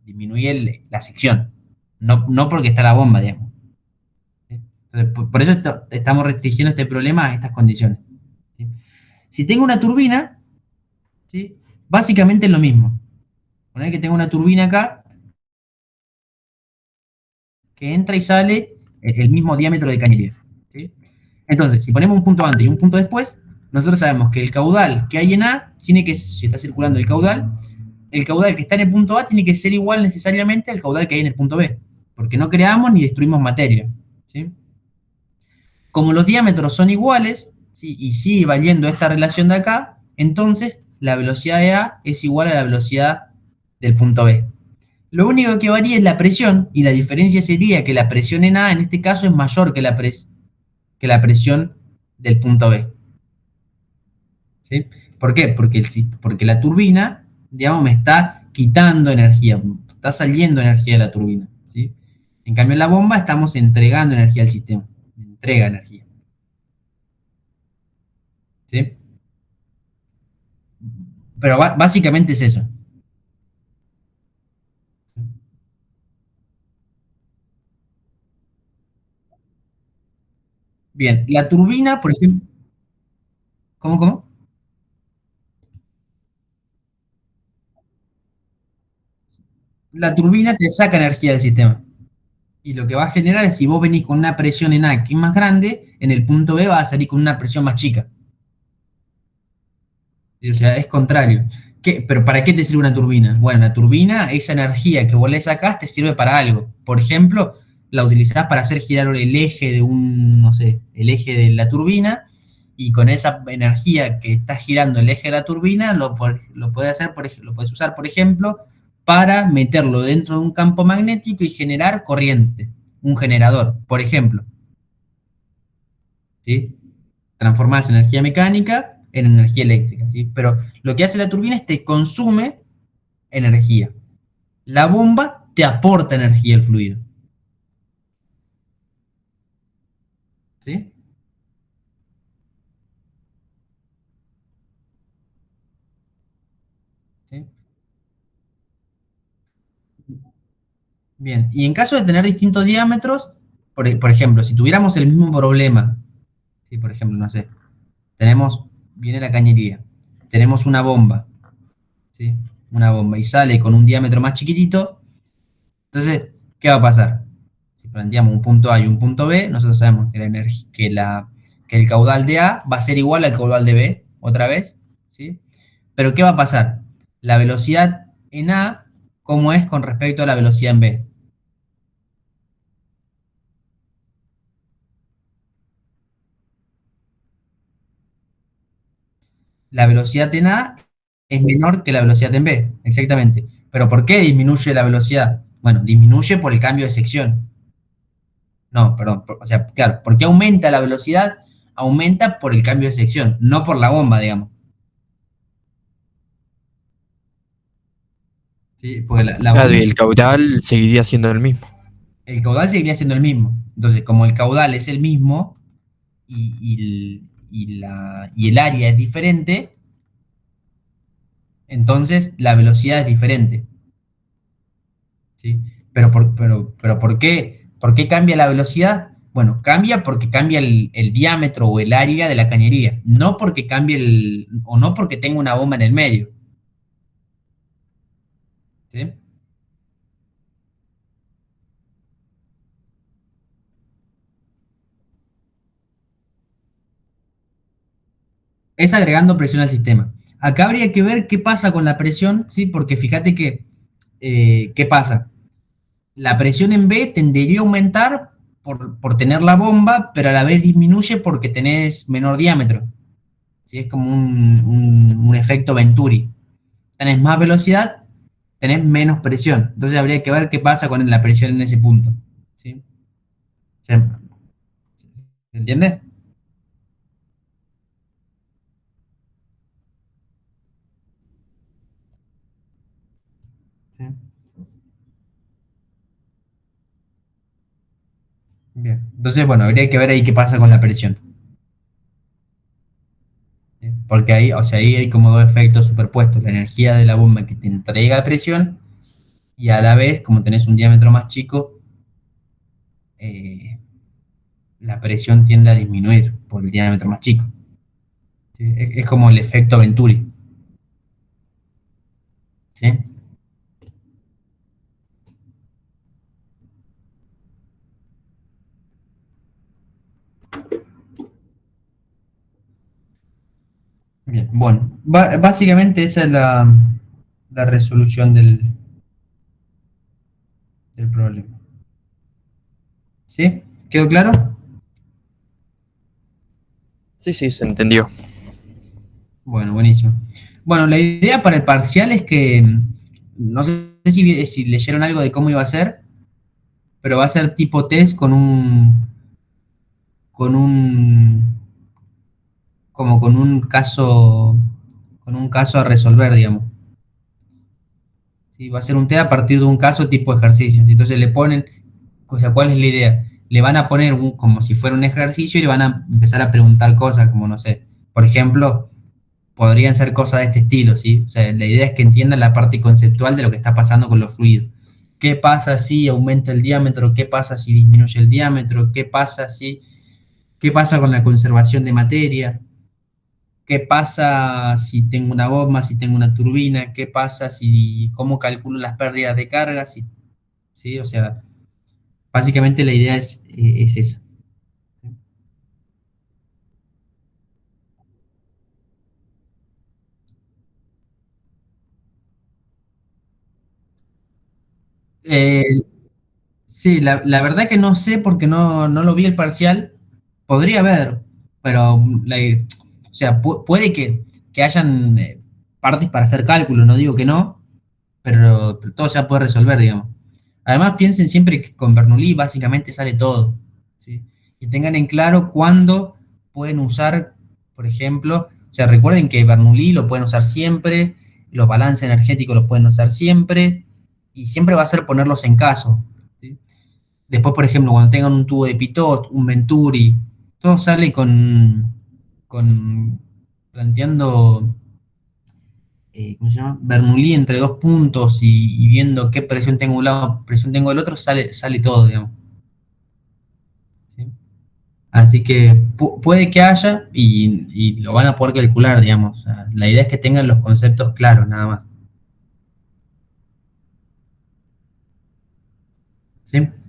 disminuye la sección, no porque está la bomba, digamos. ¿Sí? Entonces, por eso estamos restringiendo este problema a estas condiciones. ¿Sí? Si tengo una turbina, ¿sí? Básicamente es lo mismo. Poner que tengo una turbina acá que entra y sale el mismo diámetro de cañería. ¿Sí? Entonces, si ponemos un punto antes y un punto después, nosotros sabemos que el caudal que hay en A tiene que, si está circulando el caudal que está en el punto A tiene que ser igual necesariamente al caudal que hay en el punto B, porque no creamos ni destruimos materia. ¿Sí? Como los diámetros son iguales, ¿sí? Y sigue valiendo esta relación de acá, entonces la velocidad de A es igual a la velocidad del punto B. Lo único que varía es la presión, y la diferencia sería que la presión en A en este caso es mayor que la presión del punto B. ¿Sí? ¿Por qué? Porque la turbina, digamos, me está quitando energía, está saliendo energía de la turbina. ¿Sí? En cambio, en la bomba estamos entregando energía al sistema, entrega energía. ¿Sí? Pero básicamente es eso. Bien, la turbina, por ejemplo, ¿cómo? La turbina te saca energía del sistema. Y lo que va a generar es, si vos venís con una presión en A que es más grande, en el punto B va a salir con una presión más chica. O sea, es contrario. ¿Pero para qué te sirve una turbina? Bueno, la turbina, esa energía que vos le sacás te sirve para algo. Por ejemplo, la utilizás para hacer girar el eje de no sé, el eje de la turbina, y con esa energía que está girando el eje de la turbina, lo puedes usar, por ejemplo, para meterlo dentro de un campo magnético y generar corriente. Un generador, por ejemplo. ¿Sí? Transformás energía mecánica en energía eléctrica, ¿sí? Pero lo que hace la turbina es te consume energía. La bomba te aporta energía al fluido. ¿Sí? ¿Sí? Bien, y en caso de tener distintos diámetros, por ejemplo, si tuviéramos el mismo problema, ¿sí? Por ejemplo, no sé, viene la cañería, tenemos una bomba, ¿sí? Una bomba, y sale con un diámetro más chiquitito, Entonces, ¿qué va a pasar? Si planteamos un punto A y un punto B, nosotros sabemos que el caudal de A va a ser igual al caudal de B, otra vez, ¿sí? Pero ¿qué va a pasar? La velocidad en A, ¿cómo es con respecto a la velocidad en B? La velocidad en A es menor que la velocidad en B, exactamente. ¿Pero por qué disminuye la velocidad? Bueno, disminuye por el cambio de sección. No, perdón, o sea, claro, ¿por qué aumenta la velocidad? Aumenta por el cambio de sección, no por la bomba, digamos. ¿Sí? Porque Claro, y el caudal seguiría siendo el mismo. el caudal seguiría siendo el mismo. Entonces, como el caudal es el mismo y el área es diferente, entonces la velocidad es diferente. ¿Sí? Pero ¿por qué cambia la velocidad? Bueno, cambia porque cambia el diámetro o el área de la cañería, no porque cambie o no porque tenga una bomba en el medio. ¿Sí? Es agregando presión al sistema. Acá habría que ver qué pasa con la presión, ¿sí? Porque fíjate que, ¿qué pasa? La presión en B tendería a aumentar por tener la bomba, pero a la vez disminuye porque tenés menor diámetro. ¿Sí? Es como un efecto Venturi. Tenés más velocidad, tenés menos presión. Entonces habría que ver qué pasa con la presión en ese punto. ¿Sí? ¿Se entiende? Sí. Bien. Entonces, bueno, habría que ver ahí qué pasa con la presión. ¿Sí? Porque ahí, o sea, ahí hay como dos efectos superpuestos. La energía de la bomba que te entrega presión y a la vez, como tenés un diámetro más chico, eh, la presión tiende a disminuir por el diámetro más chico. ¿Sí? Es como el efecto Venturi. ¿Sí? Bien, bueno, básicamente esa es la resolución del problema. ¿Sí? ¿Quedó claro? Sí, sí, se entendió. Bueno, buenísimo. Bueno, la idea para el parcial es que, no sé si leyeron algo de cómo iba a ser, pero va a ser tipo test con un, como con un caso a resolver, digamos. ¿Sí? Va a ser un test a partir de un caso tipo ejercicio. Entonces le ponen, o sea, ¿cuál es la idea? Le van a poner como si fuera un ejercicio y le van a empezar a preguntar cosas como, no sé, por ejemplo, podrían ser cosas de este estilo, ¿sí? O sea, la idea es que entiendan la parte conceptual de lo que está pasando con los fluidos. ¿Qué pasa si aumenta el diámetro? ¿Qué pasa si disminuye el diámetro? ¿Qué pasa con la conservación de materia? ¿Qué pasa si tengo una bomba, si tengo una turbina? ¿Qué pasa si, cómo calculo las pérdidas de carga? ¿Sí? O sea, básicamente la idea es esa. Eh, sí, la verdad que no sé porque no lo vi el parcial. Podría haber, pero o sea, puede que hayan partes para hacer cálculo, no digo que no, pero todo se va a poder resolver, digamos. Además, piensen siempre que con Bernoulli básicamente sale todo, ¿sí? Y tengan en claro cuándo pueden usar, por ejemplo, o sea, recuerden que Bernoulli lo pueden usar siempre, los balances energéticos los pueden usar siempre, y siempre va a ser ponerlos en caso, ¿sí? Después, por ejemplo, cuando tengan un tubo de Pitot, un Venturi, todo sale con planteando, ¿cómo se llama? Bernoulli entre dos puntos y viendo qué presión tengo de un lado, presión tengo del otro, sale todo, digamos. ¿Sí? Así que puede que haya y lo van a poder calcular, digamos. O sea, la idea es que tengan los conceptos claros, nada más. ¿sí?